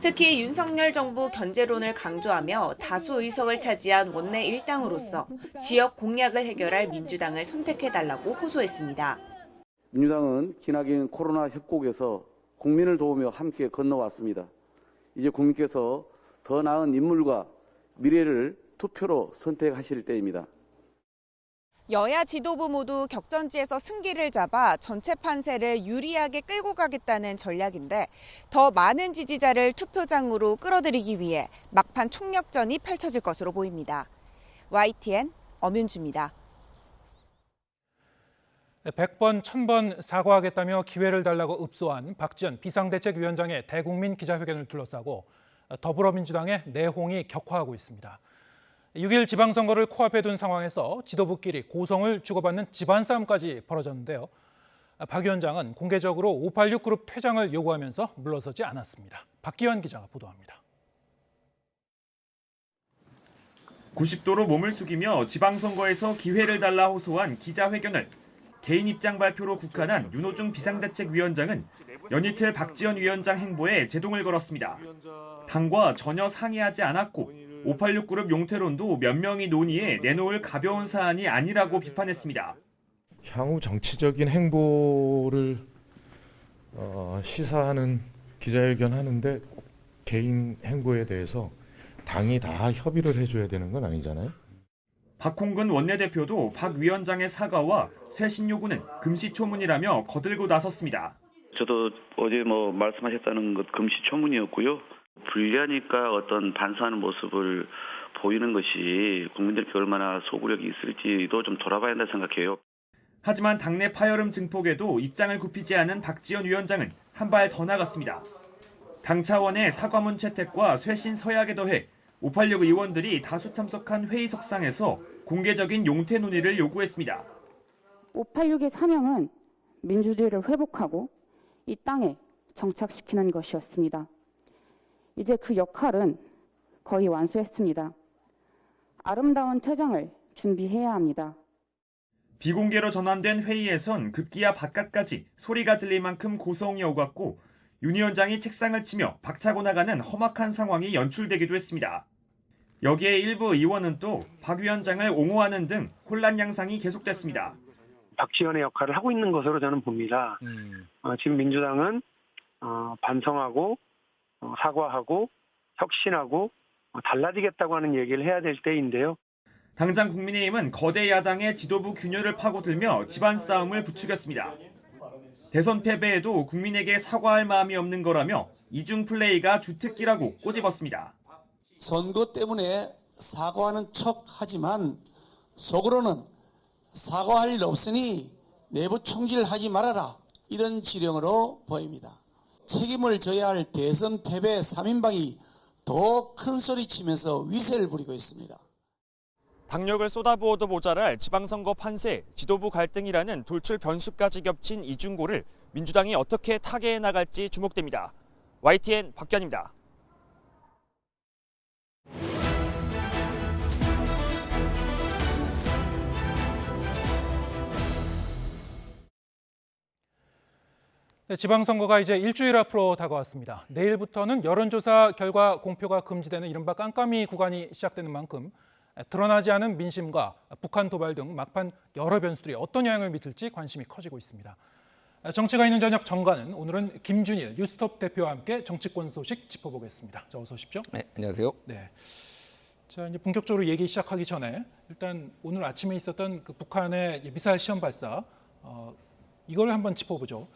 특히 윤석열 정부 견제론을 강조하며 다수 의석을 차지한 원내 일당으로서 지역 공약을 해결할 민주당을 선택해달라고 호소했습니다.
민주당은 기나긴 코로나 협곡에서 국민을 도우며 함께 건너왔습니다. 이제 국민께서 더 나은 인물과 미래를 투표로 선택하실 때입니다.
여야 지도부 모두 격전지에서 승기를 잡아 전체 판세를 유리하게 끌고 가겠다는 전략인데 더 많은 지지자를 투표장으로 끌어들이기 위해 막판 총력전이 펼쳐질 것으로 보입니다. YTN 엄윤주입니다.
100번, 1000번 사과하겠다며 기회를 달라고 읍소한 박지원 비상대책위원장의 대국민 기자회견을 둘러싸고 더불어민주당의 내홍이 격화하고 있습니다. 6일 지방선거를 코앞에 둔 상황에서 지도부끼리 고성을 주고받는 집안싸움까지 벌어졌는데요. 박 위원장은 공개적으로 586 그룹 퇴장을 요구하면서 물러서지 않았습니다. 박기현 기자가 보도합니다.
90도로 몸을 숙이며 지방선거에서 기회를 달라 호소한 기자회견을 개인 입장 발표로 국한한 윤호중 비상대책위원장은 연이틀 박지원 위원장 행보에 제동을 걸었습니다. 당과 전혀 상의하지 않았고 586 그룹 용태론도 몇 명이 논의해 내놓을 가벼운 사안이 아니라고 비판했습니다.
향후 정치적인 행보를 시사하는 기자회견 하는데 개인 행보에 대해서 당이 다 협의를 해줘야 되는 건 아니잖아요.
박홍근 원내대표도 박 위원장의 사과와 쇄신 요구는 금시초문이라며 거들고 나섰습니다.
저도 어제 말씀하셨다는 것 금시초문이었고요. 불리하니까 어떤 반성하는 모습을 보이는 것이 국민들께 얼마나 소구력이 있을지도 좀 돌아봐야 한다 생각해요.
하지만 당내 파열음 증폭에도 입장을 굽히지 않은 박지원 위원장은 한 발 더 나갔습니다. 당 차원의 사과문 채택과 쇄신 서약에 더해 586 의원들이 다수 참석한 회의석상에서 공개적인 용태 논의를 요구했습니다.
586의 사명은 민주주의를 회복하고 이 땅에 정착시키는 것이었습니다. 이제 그 역할은 거의 완수했습니다. 아름다운 퇴장을 준비해야 합니다.
비공개로 전환된 회의에선 급기야 바깥까지 소리가 들릴 만큼 고성이 오갔고 윤 위원장이 책상을 치며 박차고 나가는 험악한 상황이 연출되기도 했습니다. 여기에 일부 의원은 또 박 위원장을 옹호하는 등 혼란 양상이 계속됐습니다.
박지원의 역할을 하고 있는 것으로 저는 봅니다. 지금 민주당은 반성하고 사과하고 혁신하고 달라지겠다고 하는 얘기를 해야 될 때인데요.
당장 국민의힘은 거대 야당의 지도부 균열을 파고들며 집안 싸움을 부추겼습니다. 대선 패배에도 국민에게 사과할 마음이 없는 거라며 이중 플레이가 주특기라고 꼬집었습니다.
선거 때문에 사과하는 척 하지만 속으로는 사과할 일 없으니 내부 총질하지 말아라, 이런 지령으로 보입니다. 책임을 져야 할 대선 패배 3인방이 더 큰 소리 치면서 위세를 부리고 있습니다.
당력을 쏟아부어도 모자랄 지방선거 판세, 지도부 갈등이라는 돌출 변수까지 겹친 이중고를 민주당이 어떻게 타개해 나갈지 주목됩니다. YTN 박견입니다.
네, 지방선거가 이제 일주일 앞으로 다가왔습니다. 내일부터는 여론조사 결과 공표가 금지되는 이른바 깜깜이 구간이 시작되는 만큼 드러나지 않은 민심과 북한 도발 등 막판 여러 변수들이 어떤 영향을 미칠지 관심이 커지고 있습니다. 정치가 있는 저녁 정가는 오늘은 김준일 뉴스톱 대표와 함께 정치권 소식 짚어보겠습니다. 자, 어서 오십시오.
네, 안녕하세요.
네. 자, 이제 본격적으로 얘기 시작하기 전에 일단 오늘 아침에 있었던 그 북한의 미사일 시험 발사 이걸 한번 짚어보죠.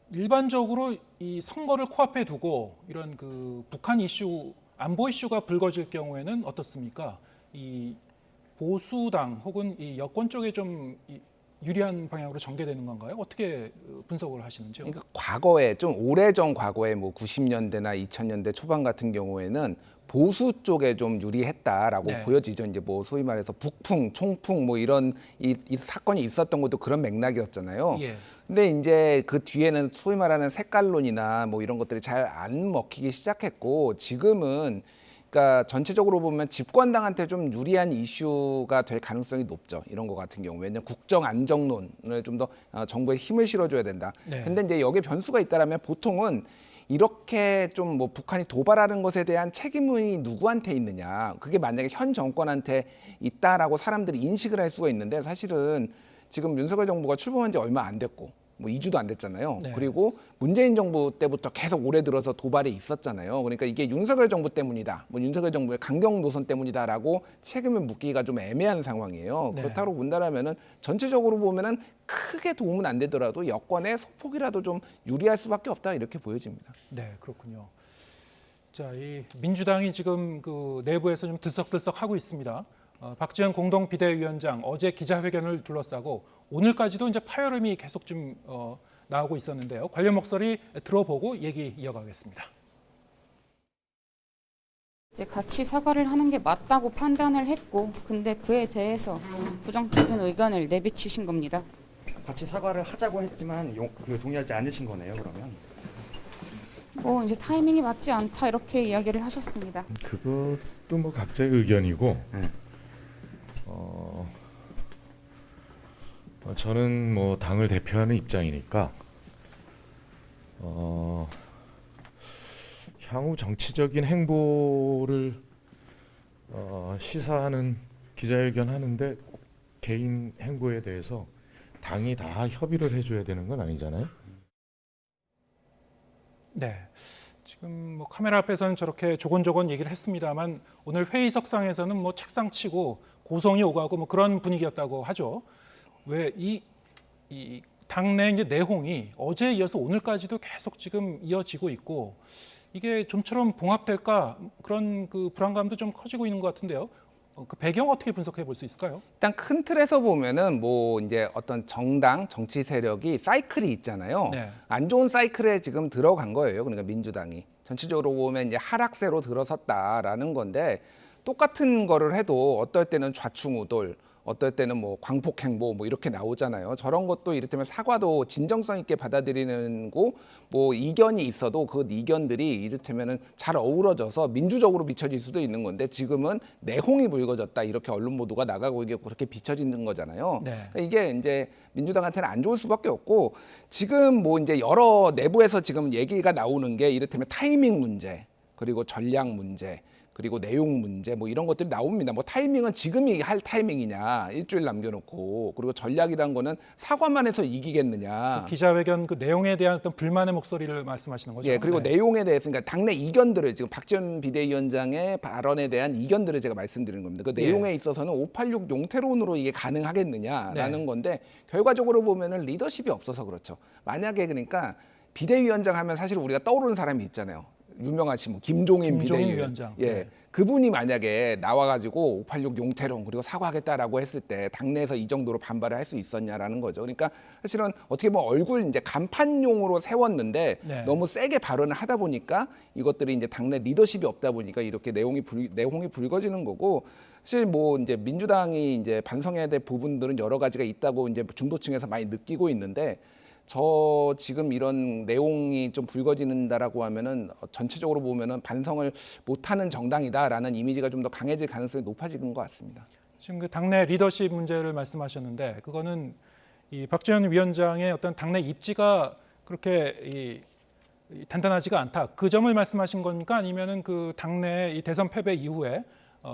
일반적으로 이 선거를 코앞에 두고 이런 그 북한 이슈, 안보 이슈가 불거질 경우에는 어떻습니까? 이 보수당 혹은 이 여권 쪽에 좀 유리한 방향으로 전개되는 건가요? 어떻게 분석을 하시는지요?
그러니까 과거에 좀 오래전 과거에 뭐 90년대나 2000년대 초반 같은 경우에는 보수 쪽에 좀 유리했다라고
네.
보여지죠. 이제 뭐 소위 말해서 북풍, 총풍 뭐 이런 이 사건이 있었던 것도 그런 맥락이었잖아요.
예.
근데 이제 그 뒤에는 소위 말하는 색깔론이나 뭐 이런 것들이 잘 안 먹히기 시작했고 지금은 그러니까 전체적으로 보면 집권당한테 좀 유리한 이슈가 될 가능성이 높죠. 이런 거 같은 경우. 왜냐하면 국정 안정론을 좀 더 정부에 힘을 실어줘야 된다.
네.
근데 이제 여기에 변수가 있다라면 보통은 이렇게 좀 뭐 북한이 도발하는 것에 대한 책임이 누구한테 있느냐. 그게 만약에 현 정권한테 있다라고 사람들이 인식을 할 수가 있는데 사실은 지금 윤석열 정부가 출범한 지 얼마 안 됐고 뭐 2주도 안 됐잖아요.
네.
그리고 문재인 정부 때부터 계속 올해 들어서 도발이 있었잖아요. 그러니까 이게 윤석열 정부 때문이다. 뭐 윤석열 정부의 강경 노선 때문이다라고 책임을 묻기가 좀 애매한 상황이에요.
네.
그렇다고 본다면은 전체적으로 보면은 크게 도움은 안 되더라도 여권의 소폭이라도 좀 유리할 수밖에 없다 이렇게 보여집니다.
네, 그렇군요. 자, 이 민주당이 지금 그 내부에서 좀 들썩들썩 하고 있습니다. 박지원 공동 비대위원장 어제 기자회견을 둘러싸고 오늘까지도 이제 파열음이 계속 좀 나오고 있었는데요. 관련 목소리 들어보고 얘기 이어가겠습니다.
이제 같이 사과를 하는 게 맞다고 판단을 했고, 근데 그에 대해서 부정적인 의견을 내비치신 겁니다.
같이 사과를 하자고 했지만 동의하지 않으신 거네요, 그러면?
뭐 이제 타이밍이 맞지 않다 이렇게 이야기를 하셨습니다.
그것도 뭐 각자의 의견이고 저는 뭐 당을 대표하는 입장이니까 향후 정치적인 행보를 시사하는 기자회견 하는데 개인 행보에 대해서 당이 다 협의를 해줘야 되는 건 아니잖아요.
네, 지금 뭐 카메라 앞에서는 저렇게 조곤조곤 얘기를 했습니다만 오늘 회의석상에서는 뭐 책상 치고 고성이 오가고 뭐 그런 분위기였다고 하죠. 왜 이 당내 이제 내홍이 어제에 이어서 오늘까지도 계속 지금 이어지고 있고 이게 좀처럼 봉합될까 그런 그 불안감도 좀 커지고 있는 것 같은데요. 그 배경 어떻게 분석해 볼 수 있을까요?
일단 큰 틀에서 보면은 뭐 이제 어떤 정당 정치 세력이 사이클이 있잖아요.
네.
안 좋은 사이클에 지금 들어간 거예요. 그러니까 민주당이 전체적으로 보면 이제 하락세로 들어섰다라는 건데 똑같은 거를 해도 어떨 때는 좌충우돌, 어떨 때는 뭐 광폭행보 뭐 이렇게 나오잖아요. 저런 것도 이를테면 사과도 진정성 있게 받아들이는 거, 뭐 이견이 있어도 그 이견들이 이를테면은 잘 어우러져서 민주적으로 비춰질 수도 있는 건데 지금은 내홍이 불거졌다 이렇게 언론 보도가 나가고 이게 그렇게 비춰지는 거잖아요.
네.
이게 이제 민주당한테는 안 좋을 수밖에 없고 지금 뭐 이제 여러 내부에서 지금 얘기가 나오는 게 이를테면 타이밍 문제 그리고 전략 문제. 그리고 내용 문제 뭐 이런 것들이 나옵니다. 뭐 타이밍은 지금이 할 타이밍이냐, 일주일 남겨놓고, 그리고 전략이란 거는 사과만 해서 이기겠느냐.
그 기자회견 그 내용에 대한 어떤 불만의 목소리를 말씀하시는 거죠?
예, 그리고
네.
내용에 대해서 그러니까 당내 이견들을 지금 박지원 비대위원장의 발언에 대한 이견들을 제가 말씀드리는 겁니다. 그 내용에 있어서는 586 용태론으로 이게 가능하겠느냐라는 건데 결과적으로 보면은 리더십이 없어서 그렇죠. 만약에 그러니까 비대위원장 하면 사실 우리가 떠오르는 사람이 있잖아요. 유명하신 뭐 김종인
비대위원장.
예.
네.
그분이 만약에 나와가지고 586 용태론 그리고 사과하겠다라고 했을 때 당내에서 이 정도로 반발을 할 수 있었냐라는 거죠. 그러니까 사실은 어떻게 보면 얼굴 이제 간판용으로 세웠는데
네.
너무 세게 발언을 하다 보니까 이것들이 이제 당내 리더십이 없다 보니까 이렇게 내용이 불거지는 거고, 사실 뭐 이제 민주당이 이제 반성해야 될 부분들은 여러 가지가 있다고 이제 중도층에서 많이 느끼고 있는데, 저 지금 이런 내용이 좀 불거지는다라고 하면은 전체적으로 보면은 반성을 못하는 정당이다라는 이미지가 좀 더 강해질 가능성이 높아지는 것 같습니다.
지금 그 당내 리더십 문제를 말씀하셨는데 그거는 이 박지원 위원장의 어떤 당내 입지가 그렇게 단단하지가 않다. 그 점을 말씀하신 겁니까? 아니면은 그 당내 이 대선 패배 이후에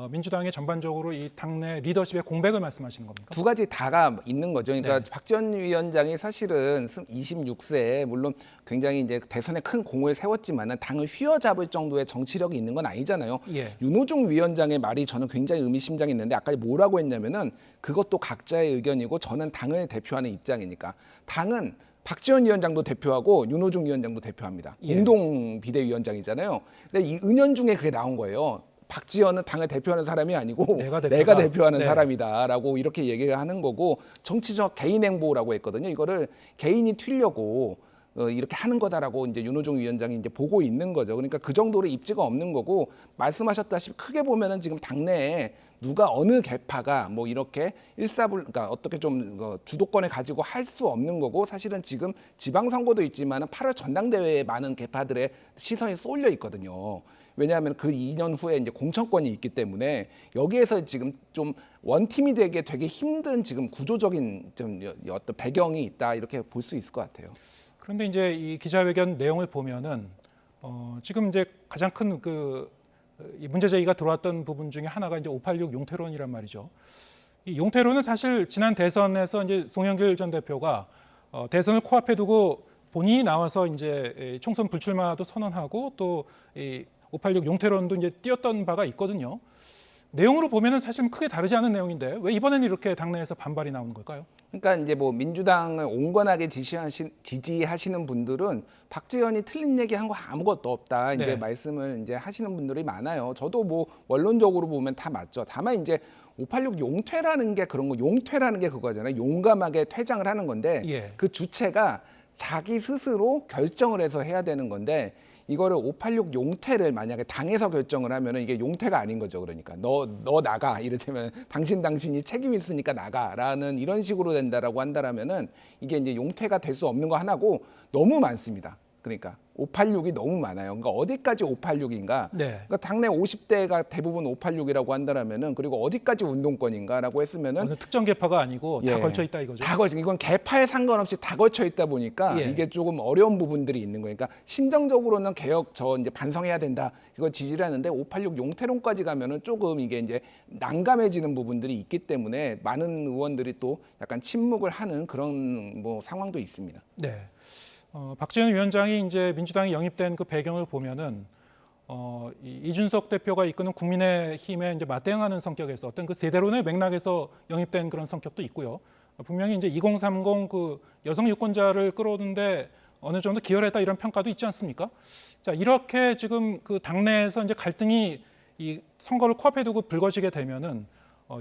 민주당의 전반적으로 이 당내 리더십의 공백을 말씀하시는 겁니까?
두 가지 다가 있는 거죠. 그러니까
네.
박지원 위원장이 사실은 26세에 물론 굉장히 이제 대선에 큰 공을 세웠지만은 당을 휘어잡을 정도의 정치력이 있는 건 아니잖아요.
예.
윤호중 위원장의 말이 저는 굉장히 의미심장이 있는데 아까 뭐라고 했냐면은 그것도 각자의 의견이고 저는 당을 대표하는 입장이니까, 당은 박지원 위원장도 대표하고 윤호중 위원장도 대표합니다.
예.
공동 비대위원장이잖아요. 근데 이 은연중에 그게 나온 거예요. 박지원은 당을 대표하는 사람이 아니고 내가 대표하는
네.
사람이다라고 이렇게 얘기를 하는 거고, 정치적 개인 행보라고 했거든요. 이거를 개인이 튀려고 이렇게 하는 거다라고 이제 윤호중 위원장이 이제 보고 있는 거죠. 그러니까 그 정도로 입지가 없는 거고, 말씀하셨다시피 크게 보면은 지금 당내에 누가 어느 계파가 뭐 이렇게 그러니까 어떻게 좀 주도권을 가지고 할 수 없는 거고, 사실은 지금 지방선거도 있지만은 8월 전당대회에 많은 계파들의 시선이 쏠려 있거든요. 왜냐하면 그 2년 후에 이제 공천권이 있기 때문에 여기에서 지금 좀 원팀이 되게 힘든 지금 구조적인 좀 어떤 배경이 있다, 이렇게 볼 수 있을 것 같아요.
그런데 이제 이 기자회견 내용을 보면은 지금 이제 가장 큰 이 문제 제기가 들어왔던 부분 중에 하나가 이제 586 용태론이란 말이죠. 이 용태론은 사실 지난 대선에서 이제 송영길 전 대표가 대선을 코앞에 두고 본인이 나와서 이제 총선 불출마도 선언하고 또 이 586 용태론도 이제 띄웠던 바가 있거든요. 내용으로 보면은 사실 크게 다르지 않은 내용인데 왜 이번에는 이렇게 당내에서 반발이 나오는 걸까요?
그러니까 이제 뭐 민주당을 온건하게 지지하시는 분들은 박지원이 틀린 얘기한 거 아무것도 없다 이제
네.
말씀을 이제 하시는 분들이 많아요. 저도 뭐 원론적으로 보면 다 맞죠. 다만 이제 586 용퇴라는 게 그런 거, 용퇴라는 게 그거잖아요. 용감하게 퇴장을 하는 건데
예.
그 주체가 자기 스스로 결정을 해서 해야 되는 건데, 이거를 586 용퇴를 만약에 당에서 결정을 하면은 이게 용퇴가 아닌 거죠. 그러니까 너 나가, 이를테면 당신이 책임 있으니까 나가라는 이런 식으로 된다라고 한다라면은 이게 이제 용퇴가 될 수 없는 거 하나고, 너무 많습니다. 그러니까 586이 너무 많아요. 그러니까 어디까지 586인가?
네.
그러니까 당내 50대가 대부분 586이라고 한다라면은, 그리고 어디까지 운동권인가라고 했으면은
어느 특정 계파가 아니고 다 걸쳐 있다 이거죠.
다 걸쳐. 이건 계파에 상관없이 다 걸쳐 있다 보니까
예.
이게 조금 어려운 부분들이 있는 거니까, 심정적으로는 개혁 이제 반성해야 된다, 이거 지지를 하는데 586 용태론까지 가면은 조금 이게 이제 난감해지는 부분들이 있기 때문에 많은 의원들이 또 약간 침묵을 하는 그런 뭐 상황도 있습니다.
네. 박지원 위원장이 이제 민주당이 영입된 그 배경을 보면은 이준석 대표가 이끄는 국민의힘에 이제 맞대응하는 성격에서 어떤 그 세대론의 맥락에서 영입된 그런 성격도 있고요. 분명히 이제 2030 그 여성 유권자를 끌어오는데 어느 정도 기여했다 이런 평가도 있지 않습니까? 자, 이렇게 지금 그 당내에서 이제 갈등이 이 선거를 코앞에 두고 불거지게 되면은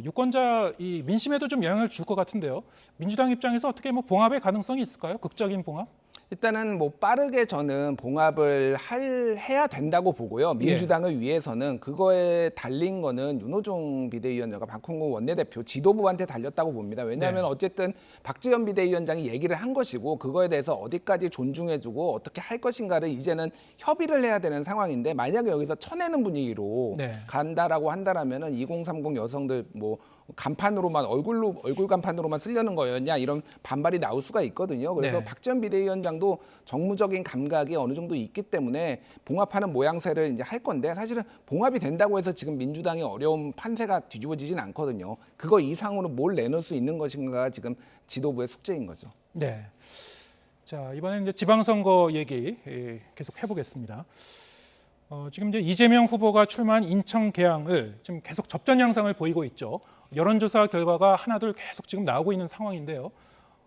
유권자 이 민심에도 좀 영향을 줄 것 같은데요. 민주당 입장에서 어떻게 뭐 봉합의 가능성이 있을까요? 극적인 봉합?
일단은 뭐 빠르게 저는 봉합을 해야 된다고 보고요. 민주당을 위해서는 그거에 달린 거는 윤호중 비대위원장과 박홍근 원내대표 지도부한테 달렸다고 봅니다. 왜냐하면 어쨌든 박지원 비대위원장이 얘기를 한 것이고, 그거에 대해서 어디까지 존중해주고 어떻게 할 것인가를 이제는 협의를 해야 되는 상황인데, 만약에 여기서 쳐내는 분위기로 간다라고 한다라면은 2030 여성들 뭐 간판으로만 얼굴 간판으로만 쓰려는 거였냐 이런 반발이 나올 수가 있거든요. 그래서
네.
박지원 비대위원장도 정무적인 감각이 어느 정도 있기 때문에 봉합하는 모양새를 이제 할 건데 사실은 봉합이 된다고 해서 지금 민주당이 어려운 판세가 뒤집어지진 않거든요. 그거 이상으로 뭘 내놓을 수 있는 것인가 지금 지도부의 숙제인 거죠.
네. 자, 이번엔 이제 지방선거 얘기 계속 해보겠습니다. 지금 이제 이재명 후보가 출마한 인천 계양을 지금 계속 접전 양상을 보이고 있죠. 여론조사 결과가 하나둘 계속 지금 나오고 있는 상황인데요.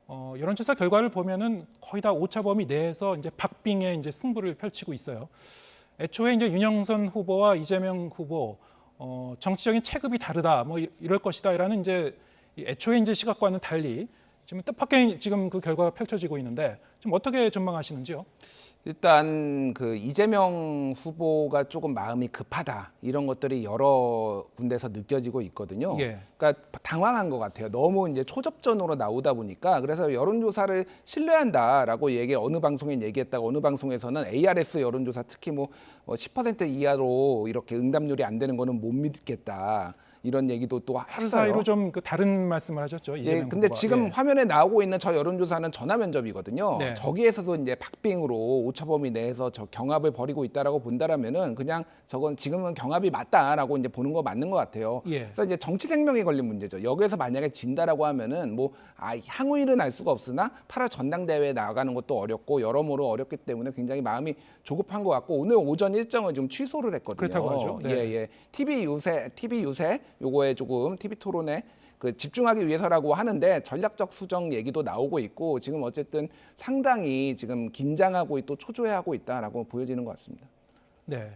여론조사 결과를 보면은 거의 다 오차범위 내에서 이제 박빙의 이제 승부를 펼치고 있어요. 애초에 이제 윤영선 후보와 이재명 후보 정치적인 체급이 다르다, 뭐 이럴 것이다라는 이제 애초에 이제 시각과는 달리 지금 뜻밖의 지금 그 결과가 펼쳐지고 있는데 좀 어떻게 전망하시는지요?
일단 그 이재명 후보가 조금 마음이 급하다 이런 것들이 여러 군데서 느껴지고 있거든요.
예.
그러니까 당황한 것 같아요. 너무 이제 초접전으로 나오다 보니까 그래서 여론조사를 신뢰한다라고 어느 방송에 얘기했다가 어느 방송에서는 ARS 여론조사 특히 뭐 10% 이하로 이렇게 응답률이 안 되는 거는 못 믿겠다. 이런 얘기도 또
하루
했어요.
사이로 좀 그 다른 말씀을 하셨죠. 이재명
예, 근데
후보가.
지금
예.
화면에 나오고 있는 저 여론조사는 전화 면접이거든요.
네.
저기에서도 이제 박빙으로 오차범위 내에서 저 경합을 벌이고 있다라고 본다라면은 그냥 저건 지금은 경합이 맞다라고 이제 보는 거 맞는 것 같아요.
예.
그래서 이제 정치 생명이 걸린 문제죠. 여기에서 만약에 진다라고 하면은 뭐 향후일은 알 수가 없으나 8월 전당대회에 나가는 것도 어렵고 여러모로 어렵기 때문에 굉장히 마음이 조급한 것 같고 오늘 오전 일정을 좀 취소를 했거든요.
그렇다고 하죠. 네.
예. TV 유세 요거에 조금 TV 토론에 그 집중하기 위해서라고 하는데 전략적 수정 얘기도 나오고 있고 지금 어쨌든 상당히 지금 긴장하고 또 초조해하고 있다라고 보여지는 것 같습니다.
네.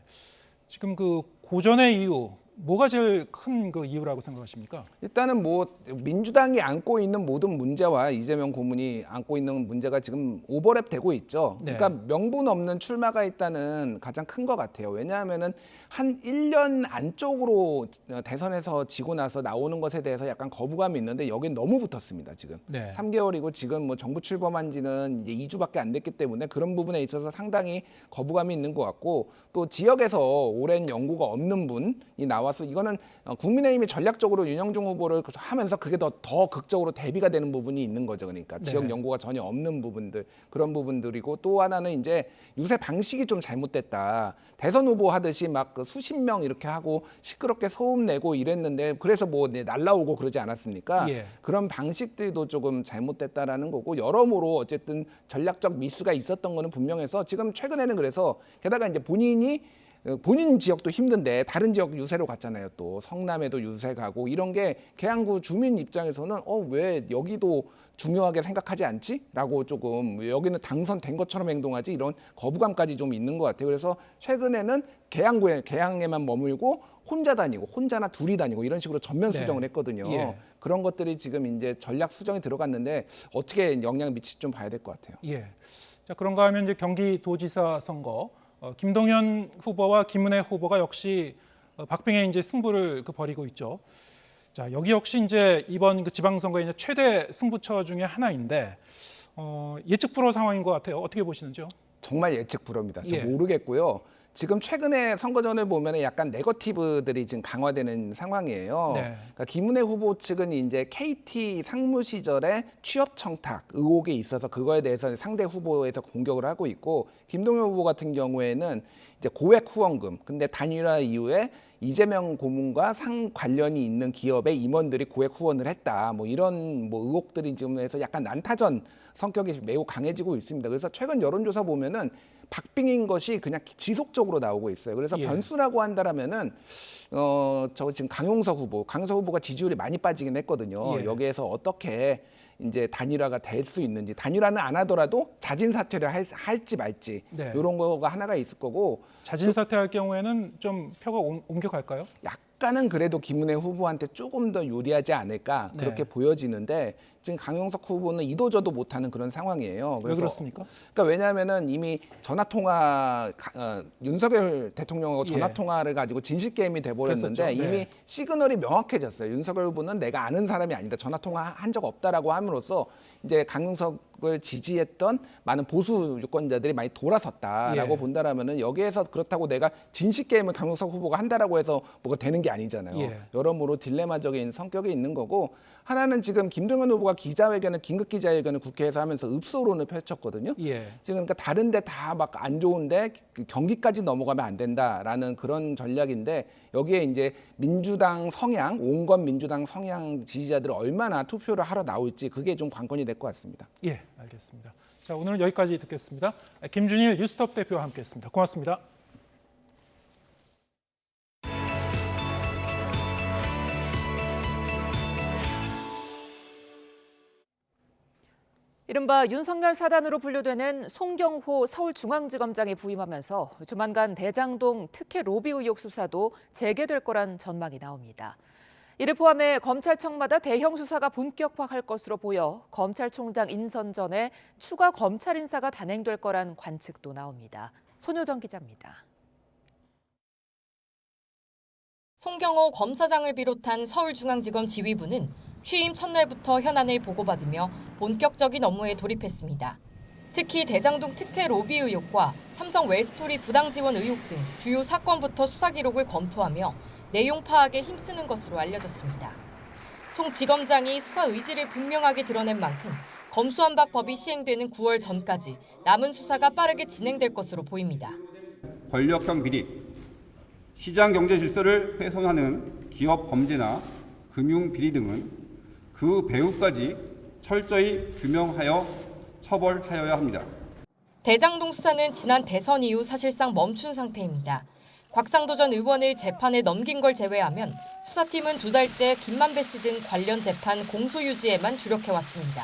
지금 그 고전의 이유 뭐가 제일 큰 그 이유라고 생각하십니까?
일단은 뭐 민주당이 안고 있는 모든 문제와 이재명 고문이 안고 있는 문제가 지금 오버랩되고 있죠.
네.
그러니까 명분 없는 출마가 있다는 가장 큰 것 같아요. 왜냐하면은 한 1년 안쪽으로 대선에서 지고 나서 나오는 것에 대해서 약간 거부감이 있는데 여긴 너무 붙었습니다. 지금
네.
3개월이고 지금 뭐 정부 출범한 지는 이제 2주밖에 안 됐기 때문에 그런 부분에 있어서 상당히 거부감이 있는 것 같고 또 지역에서 오랜 연구가 없는 분이 나와서 이거는 국민의힘이 전략적으로 윤영중 후보를 하면서 그게 더 극적으로 대비가 되는 부분이 있는 거죠. 그러니까
네.
지역 연구가 전혀 없는 부분들 그런 부분들이고 또 하나는 이제 유세 방식이 좀 잘못됐다. 대선 후보 하듯이 막 그 수십 명 이렇게 하고 시끄럽게 소음 내고 이랬는데 그래서 뭐 날라오고 그러지 않았습니까?
예.
그런 방식들도 조금 잘못됐다라는 거고 여러모로 어쨌든 전략적 미스가 있었던 거는 분명해서 지금 최근에는 그래서 게다가 이제 본인 지역도 힘든데 다른 지역 유세로 갔잖아요. 또 성남에도 유세 가고 이런 게 계양구 주민 입장에서는 왜 여기도 중요하게 생각하지 않지? 라고 조금 여기는 당선된 것처럼 행동하지 이런 거부감까지 좀 있는 것 같아요. 그래서 최근에는 계양에만 머물고 혼자 다니고 혼자나 둘이 다니고 이런 식으로 전면 수정을 했거든요.
예.
그런 것들이 지금 이제 전략 수정이 들어갔는데 어떻게 영향을 미칠지 좀 봐야 될 것 같아요.
예. 자, 그런가 하면 이제 경기도지사 선거 김동연 후보와 김은혜 후보가 역시 박빙의 이제 승부를 벌이고 있죠. 자, 여기 역시 이제 이번 그 지방선거의 이제 최대 승부처 중에 하나인데 예측 불허 상황인 것 같아요. 어떻게 보시는지요?
정말 예측 불허입니다. 저
예.
모르겠고요. 지금 최근에 선거전을 보면 약간 네거티브들이 지금 강화되는 상황이에요.
네.
그러니까 김은혜 후보 측은 이제 KT 상무 시절에 취업 청탁 의혹이 있어서 그거에 대해서 상대 후보에서 공격을 하고 있고 김동연 후보 같은 경우에는 이제 고액 후원금 근데 단일화 이후에 이재명 고문과 상 관련이 있는 기업의 임원들이 고액 후원을 했다. 뭐 이런 뭐 의혹들이 지금 해서 약간 난타전 성격이 매우 강해지고 있습니다. 그래서 최근 여론조사 보면은 박빙인 것이 그냥 지속적으로 나오고 있어요. 그래서
예.
변수라고 한다라면은 저 지금 강용석 후보가 지지율이 많이 빠지긴 했거든요.
예.
여기에서 어떻게 이제 단일화가 될 수 있는지 단일화는 안 하더라도 자진 사퇴를 할지 말지
네.
이런 거가 하나가 있을 거고
자진 사퇴할 경우에는 좀 표가 옮겨갈까요?
약간은 그래도 김은혜 후보한테 조금 더 유리하지 않을까 그렇게
네.
보여지는데 지금 강용석 후보는 이도저도 못하는 그런 상황이에요.
왜 그렇습니까?
그러니까 왜냐하면은 이미 전화통화 윤석열 대통령하고 전화통화를 가지고 진실 게임이 돼버렸는데
그랬었죠.
이미
네.
시그널이 명확해졌어요. 윤석열 후보는 내가 아는 사람이 아니다. 전화통화 한 적 없다라고 함으로써 이제 강용석을 지지했던 많은 보수 유권자들이 많이 돌아섰다라고 본다라면은 여기에서 그렇다고 내가 진실 게임을 강용석 후보가 한다라고 해서 뭐가 되는 게 아니잖아요. 여러모로 딜레마적인 성격이 있는 거고 하나는 지금 김동연 후보가 기자회견을 긴급 기자회견을 국회에서 하면서 읍소론을 펼쳤거든요. 지금 그러니까 다른데 다 막 안 좋은데 경기까지 넘어가면 안 된다라는 그런 전략인데 여기에 이제 민주당 성향, 온건 민주당 성향 지지자들이 얼마나 투표를 하러 나올지 그게 좀 관건이 될 것 같습니다.
예, 알겠습니다. 자, 오늘은 여기까지 듣겠습니다. 김준일 뉴스톱 대표와 함께했습니다. 고맙습니다.
이른바 윤석열 사단으로 분류되는 송경호 서울중앙지검장이 부임하면서 조만간 대장동 특혜 로비 의혹 수사도 재개될 거란 전망이 나옵니다. 이를 포함해 검찰청마다 대형 수사가 본격화할 것으로 보여 검찰총장 인선 전에 추가 검찰 인사가 단행될 거란 관측도 나옵니다. 손효정 기자입니다.
송경호 검사장을 비롯한 서울중앙지검 지휘부는 취임 첫날부터 현안을 보고받으며 본격적인 업무에 돌입했습니다. 특히 대장동 특혜 로비 의혹과 삼성 웰스토리 부당 지원 의혹 등 주요 사건부터 수사 기록을 검토하며 내용 파악에 힘쓰는 것으로 알려졌습니다. 송 지검장이 수사 의지를 분명하게 드러낸 만큼 검수완박 법이 시행되는 9월 전까지 남은 수사가 빠르게 진행될 것으로 보입니다.
권력형 비리, 시장 경제 질서를 훼손하는 기업 범죄나 금융 비리 등은 그 배후까지 철저히 규명하여 처벌하여야 합니다.
대장동 수사는 지난 대선 이후 사실상 멈춘 상태입니다. 곽상도 전 의원을 재판에 넘긴 걸 제외하면 수사팀은 2달째 김만배 씨 등 관련 재판 공소 유지에만 주력해왔습니다.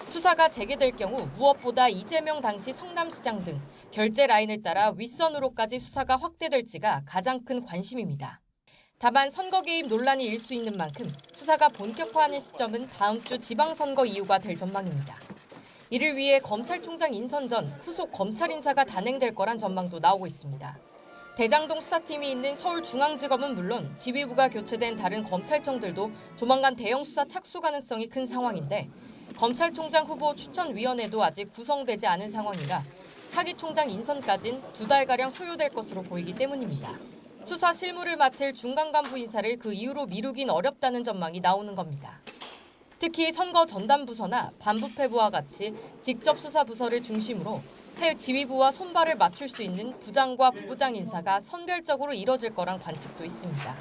수사가 재개될 경우 무엇보다 이재명 당시 성남시장 등 결제 라인을 따라 윗선으로까지 수사가 확대될지가 가장 큰 관심입니다. 다만 선거 개입 논란이 일 수 있는 만큼 수사가 본격화하는 시점은 다음 주 지방선거 이후가 될 전망입니다. 이를 위해 검찰총장 인선 전 후속 검찰 인사가 단행될 거란 전망도 나오고 있습니다. 대장동 수사팀이 있는 서울중앙지검은 물론 지휘부가 교체된 다른 검찰청들도 조만간 대형 수사 착수 가능성이 큰 상황인데 검찰총장 후보 추천위원회도 아직 구성되지 않은 상황이라 차기 총장 인선까진 2달가량 소요될 것으로 보이기 때문입니다. 수사 실무를 맡을 중간 간부 인사를 그 이후로 미루긴 어렵다는 전망이 나오는 겁니다. 특히 선거 전담 부서나 반부패부와 같이 직접 수사 부서를 중심으로 새 지휘부와 손발을 맞출 수 있는 부장과 부부장 인사가 선별적으로 이뤄질 거란 관측도 있습니다.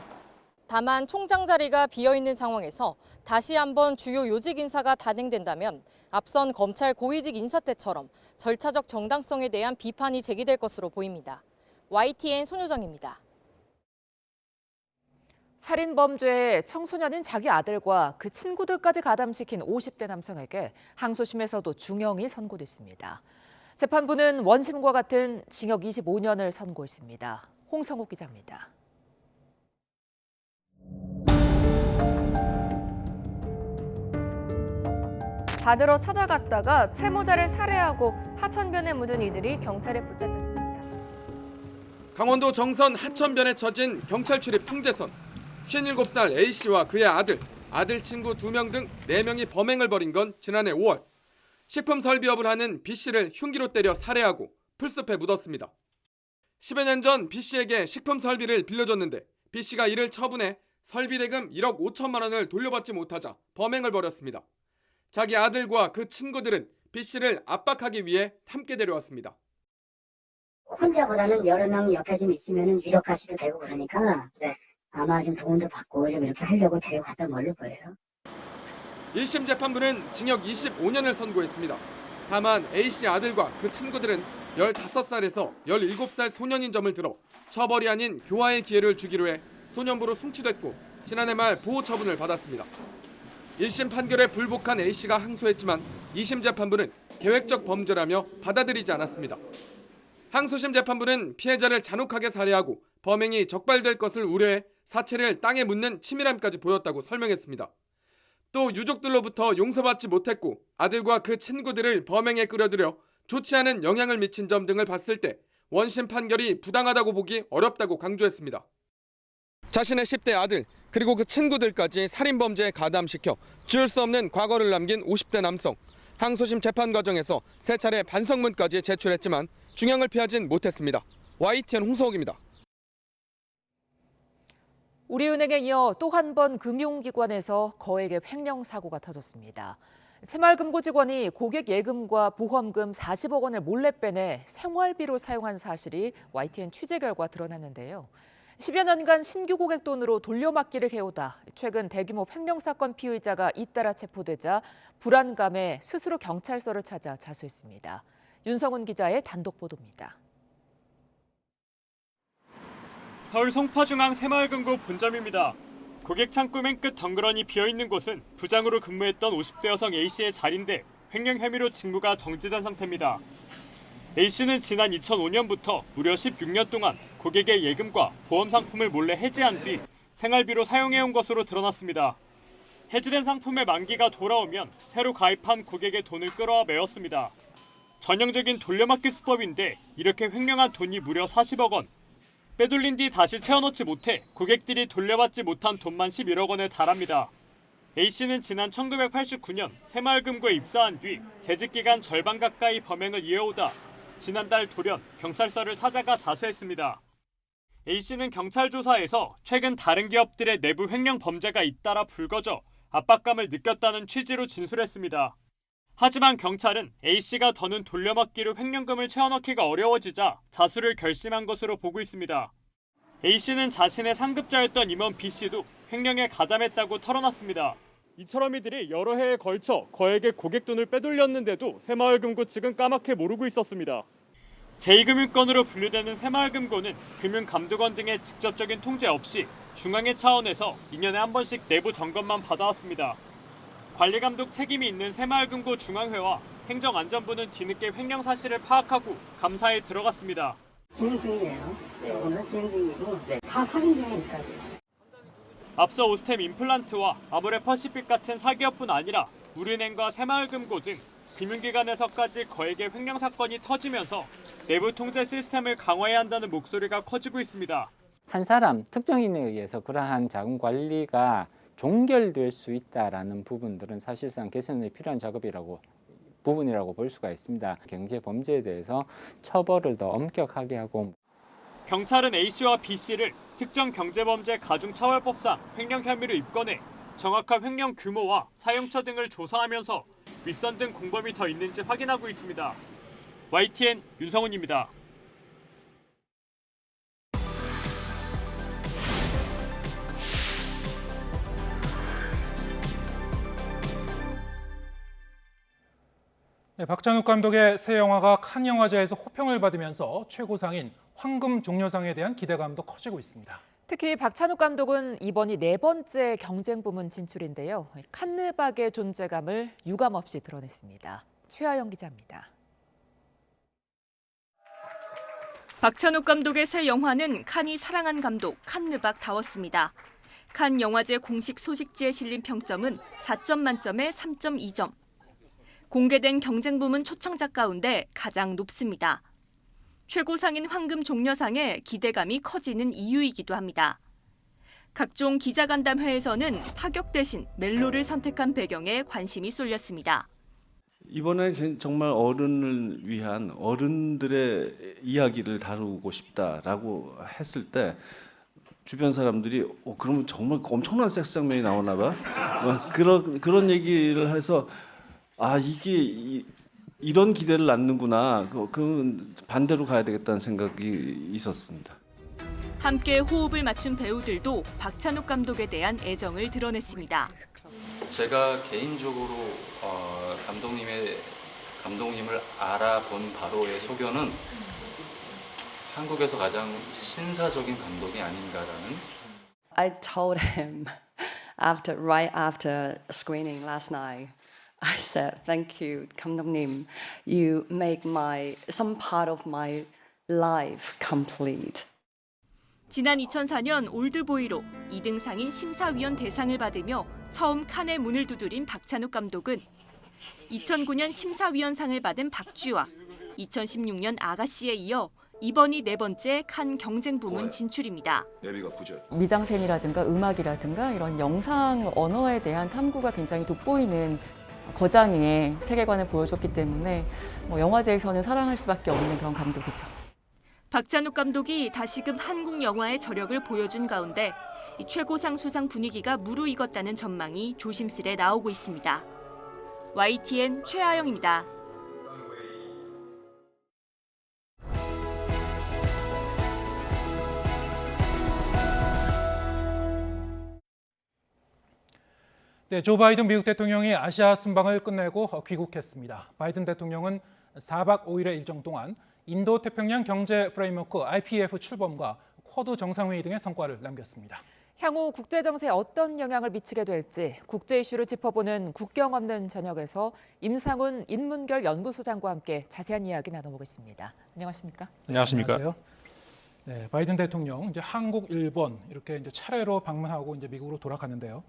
다만 총장 자리가 비어있는 상황에서 다시 한번 주요 요직 인사가 단행된다면 앞선 검찰 고위직 인사 때처럼 절차적 정당성에 대한 비판이 제기될 것으로 보입니다. YTN 손효정입니다.
살인범죄에 청소년인 자기 아들과 그 친구들까지 가담시킨 50대 남성에게 항소심에서도 중형이 선고됐습니다. 재판부는 원심과 같은 징역 25년을 선고했습니다. 홍성욱 기자입니다.
받으러 찾아갔다가 채무자를 살해하고 하천변에 묻은 이들이 경찰에 붙잡혔습니다.
강원도 정선 하천변에 처진 경찰 출입 통제선. 57살 A씨와 그의 아들 친구 2명 등 4명이 범행을 벌인 건 지난해 5월. 식품 설비업을 하는 B씨를 흉기로 때려 살해하고 풀숲에 묻었습니다. 10여 년 전 B씨에게 식품 설비를 빌려줬는데 B씨가 이를 처분해 설비 대금 1억 5천만 원을 돌려받지 못하자 범행을 벌였습니다. 자기 아들과 그 친구들은 B씨를 압박하기 위해 함께 데려왔습니다.
혼자보다는 여러 명이 옆에 좀 있으면 위력가시도 되고 그러니까 아마 좀 도움도 받고 좀 이렇게 하려고 데려갔던 걸로 보여요.
1심 재판부는 징역 25년을 선고했습니다. 다만 A씨 아들과 그 친구들은 15살에서 17살 소년인 점을 들어 처벌이 아닌 교화의 기회를 주기로 해 소년부로 송치됐고 지난해 말 보호 처분을 받았습니다. 1심 판결에 불복한 A씨가 항소했지만 2심 재판부는 계획적 범죄라며 받아들이지 않았습니다. 항소심 재판부는 피해자를 잔혹하게 살해하고 범행이 적발될 것을 우려해 사체를 땅에 묻는 치밀함까지 보였다고 설명했습니다. 또 유족들로부터 용서받지 못했고 아들과 그 친구들을 범행에 끌어들여 좋지 않은 영향을 미친 점 등을 봤을 때 원심 판결이 부당하다고 보기 어렵다고 강조했습니다. 자신의 10대 아들 그리고 그 친구들까지 살인범죄에 가담시켜 지울 수 없는 과거를 남긴 50대 남성. 항소심 재판 과정에서 3차례 반성문까지 제출했지만 중형을 피하진 못했습니다. YTN 홍서욱입니다.
우리은행에 이어 또 한 번 금융기관에서 거액의 횡령 사고가 터졌습니다. 새마을금고 직원이 고객 예금과 보험금 40억 원을 몰래 빼내 생활비로 사용한 사실이 YTN 취재 결과 드러났는데요. 10여 년간 신규 고객 돈으로 돌려막기를 해오다 최근 대규모 횡령 사건 피의자가 잇따라 체포되자 불안감에 스스로 경찰서를 찾아 자수했습니다. 윤성훈 기자의 단독 보도입니다.
서울 송파중앙 새마을금고 본점입니다. 고객 창구 맨 끝 덩그러니 비어있는 곳은 부장으로 근무했던 50대 여성 A씨의 자리인데 횡령 혐의로 직무가 정지된 상태입니다. A씨는 지난 2005년부터 무려 16년 동안 고객의 예금과 보험 상품을 몰래 해지한 뒤 생활비로 사용해온 것으로 드러났습니다. 해지된 상품의 만기가 돌아오면 새로 가입한 고객의 돈을 끌어와 메웠습니다. 전형적인 돌려막기 수법인데 이렇게 횡령한 돈이 무려 40억 원. 빼돌린 뒤 다시 채워넣지 못해 고객들이 돌려받지 못한 돈만 11억 원에 달합니다. A씨는 지난 1989년 새마을금고에 입사한 뒤 재직기간 절반 가까이 범행을 이어오다 지난달 돌연 경찰서를 찾아가 자수했습니다. A씨는 경찰 조사에서 최근 다른 기업들의 내부 횡령 범죄가 잇따라 불거져 압박감을 느꼈다는 취지로 진술했습니다. 하지만 경찰은 A씨가 더는 돌려막기로 횡령금을 채워넣기가 어려워지자 자수를 결심한 것으로 보고 있습니다. A씨는 자신의 상급자였던 임원 B씨도 횡령에 가담했다고 털어놨습니다. 이처럼 이들이 여러 해에 걸쳐 거액의 고객 돈을 빼돌렸는데도 새마을금고 측은 까맣게 모르고 있었습니다. 제2금융권으로 분류되는 새마을금고는 금융감독원 등의 직접적인 통제 없이 중앙의 차원에서 2년에 한 번씩 내부 점검만 받아왔습니다. 관리감독 책임이 있는 새마을금고 중앙회와 행정안전부는 뒤늦게 횡령 사실을 파악하고 감사에 들어갔습니다.
진행 중이에요. 오늘 진행 중이고 다 확인 중이니까.
앞서 오스템 임플란트와 아모레퍼시픽 같은 사기업뿐 아니라 우리은행과 새마을금고 등 금융기관에서까지 거액의 횡령 사건이 터지면서 내부 통제 시스템을 강화해야 한다는 목소리가 커지고 있습니다.
한 사람 특정인에 의해서 그러한 자금 관리가 종결될 수 있다라는 부분들은 사실상 개선이 필요한 부분이라고 볼 수가 있습니다. 경제 범죄에 대해서 처벌을 더 엄격하게 하고.
경찰은 A씨와 B씨를 특정 경제범죄 가중처벌법상 횡령 혐의로 입건해 정확한 횡령 규모와 사용처 등을 조사하면서 윗선 등 공범이 더 있는지 확인하고 있습니다. YTN 윤성훈입니다.
네, 박찬욱 감독의 새 영화가 칸 영화제에서 호평을 받으면서 최고상인 황금 종려상에 대한 기대감도 커지고 있습니다.
특히 박찬욱 감독은 이번이 4번째 경쟁 부문 진출인데요. 칸느박의 존재감을 유감없이 드러냈습니다. 최하영 기자입니다.
박찬욱 감독의 새 영화는 칸이 사랑한 감독 칸느박다웠습니다. 칸 영화제 공식 소식지에 실린 평점은 4점 만점에 3.2점. 공개된 경쟁 부문 초청작 가운데 가장 높습니다. 최고상인 황금 종려상에 기대감이 커지는 이유이기도 합니다. 각종 기자간담회에서는 파격 대신 멜로를 선택한 배경에 관심이 쏠렸습니다.
이번에 정말 어른을 위한 어른들의 이야기를 다루고 싶다라고 했을 때 주변 사람들이 그러면 정말 엄청난 섹스 장면이 나오나 봐. 그런 얘기를 해서 이게 이런 기대를 낳는구나. 그 반대로 가야 되겠다는 생각이 있었습니다.
함께 호흡을 맞춘 배우들도 박찬욱 감독에 대한 애정을 드러냈습니다.
제가 개인적으로 감독님을 알아본 바로의 소견은 한국에서 가장 신사적인 감독이 아닌가라는.
I told him right after screening last night. I said, "Thank you, 감독님. You make some part of my life complete."
지난 2004년 올드보이로 2등상인 심사위원 대상을 받으며 처음 칸의 문을 두드린 박찬욱 감독은 2009년 심사위원상을 받은 박쥐와 2016년 아가씨에 이어 이번이 네 번째 칸 경쟁 부문 진출입니다.
미장센이라든가 음악이라든가 이런 영상 언어에 대한 탐구가 굉장히 돋보이는 거장의 세계관을 보여줬기 때문에 영화제에서는 사랑할 수밖에 없는 그런 감독이죠.
박찬욱 감독이 다시금 한국 영화의 저력을 보여준 가운데 최고상 수상 분위기가 무르익었다는 전망이 조심스레 나오고 있습니다. YTN 최아영입니다.
네, 조 바이든 미국 대통령이 아시아 순방을 끝내고 귀국했습니다. 바이든 대통령은 4박 5일의 일정 동안 인도 태평양 경제 프레임워크 IPEF 출범과 쿼드 정상회의 등의 성과를 남겼습니다.
향후 국제 정세에 어떤 영향을 미치게 될지 국제 이슈를 짚어보는 국경 없는 저녁에서 임상훈 인문결 연구소장과 함께 자세한 이야기 나눠보겠습니다. 안녕하십니까?
안녕하십니까?
안녕하세요. 네, 바이든 대통령 이제 한국, 일본 이렇게 이제 차례로 방문하고 이제 미국으로 돌아가는데요.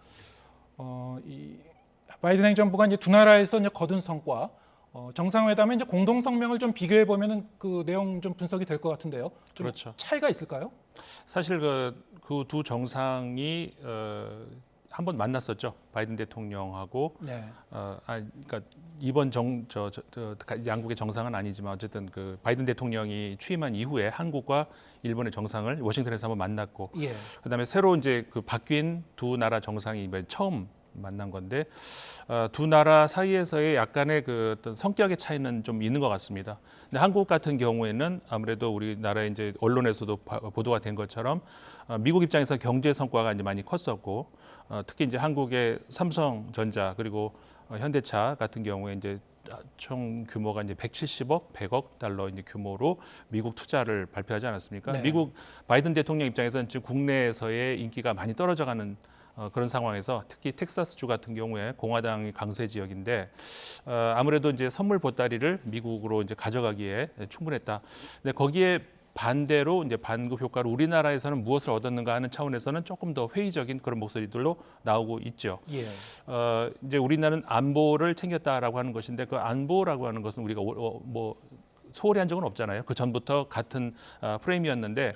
이 바이든 행정부가 이제 두 나라에서 이제 거둔 성과, 정상회담의 이제 공동 성명을 좀 비교해 보면은 그 내용 좀 분석이 될 것 같은데요. 좀
그렇죠.
차이가 있을까요?
사실 그 두 정상이 한번 만났었죠. 바이든 대통령하고.
네.
그러니까 이번 양국의 정상은 아니지만 어쨌든 그 바이든 대통령이 취임한 이후에 한국과 일본의 정상을 워싱턴에서 한번 만났고,
예.
그다음에 새로 이제 그 바뀐 두 나라 정상이 이번에 처음 만난 건데 두 나라 사이에서의 약간의 그 어떤 성격의 차이는 좀 있는 것 같습니다. 근데 한국 같은 경우에는 아무래도 우리나라의 이제 언론에서도 보도가 된 것처럼 미국 입장에서 경제 성과가 이제 많이 컸었고, 특히 이제 한국의 삼성전자 그리고 현대차 같은 경우에 이제 총 규모가 이제 170억, 100억 달러 이제 규모로 미국 투자를 발표하지 않았습니까?
네.
미국 바이든 대통령 입장에서는 지금 국내에서의 인기가 많이 떨어져가는 그런 상황에서 특히 텍사스주 같은 경우에 공화당이 강세 지역인데 아무래도 이제 선물 보따리를 미국으로 이제 가져가기에 충분했다. 근데 거기에 반대로 이제 반급 효과로 우리나라에서는 무엇을 얻었는가 하는 차원에서는 조금 더 회의적인 그런 목소리들로 나오고 있죠.
예.
이제 우리나라는 안보를 챙겼다라고 하는 것인데 그 안보라고 하는 것은 우리가 뭐 소홀히 한 적은 없잖아요. 그 전부터 같은 프레임이었는데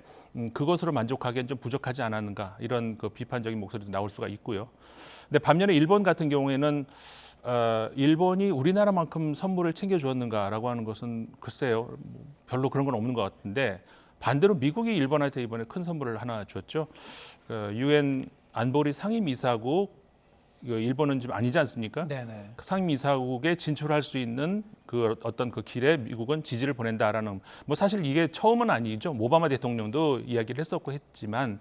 그것으로 만족하기엔 좀 부족하지 않았는가 이런 그 비판적인 목소리도 나올 수가 있고요. 근데 반면에 일본 같은 경우에는 일본이 우리나라만큼 선물을 챙겨주었는가라고 하는 것은 글쎄요, 별로 그런 건 없는 것 같은데 반대로 미국이 일본한테 이번에 큰 선물을 하나 줬죠. UN 안보리 상임이사국 일본은 지금 아니지 않습니까?
네네.
상임이사국에 진출할 수 있는 그 어떤 그 길에 미국은 지지를 보낸다라는, 뭐 사실 이게 처음은 아니죠. 오바마 대통령도 이야기를 했었고 했지만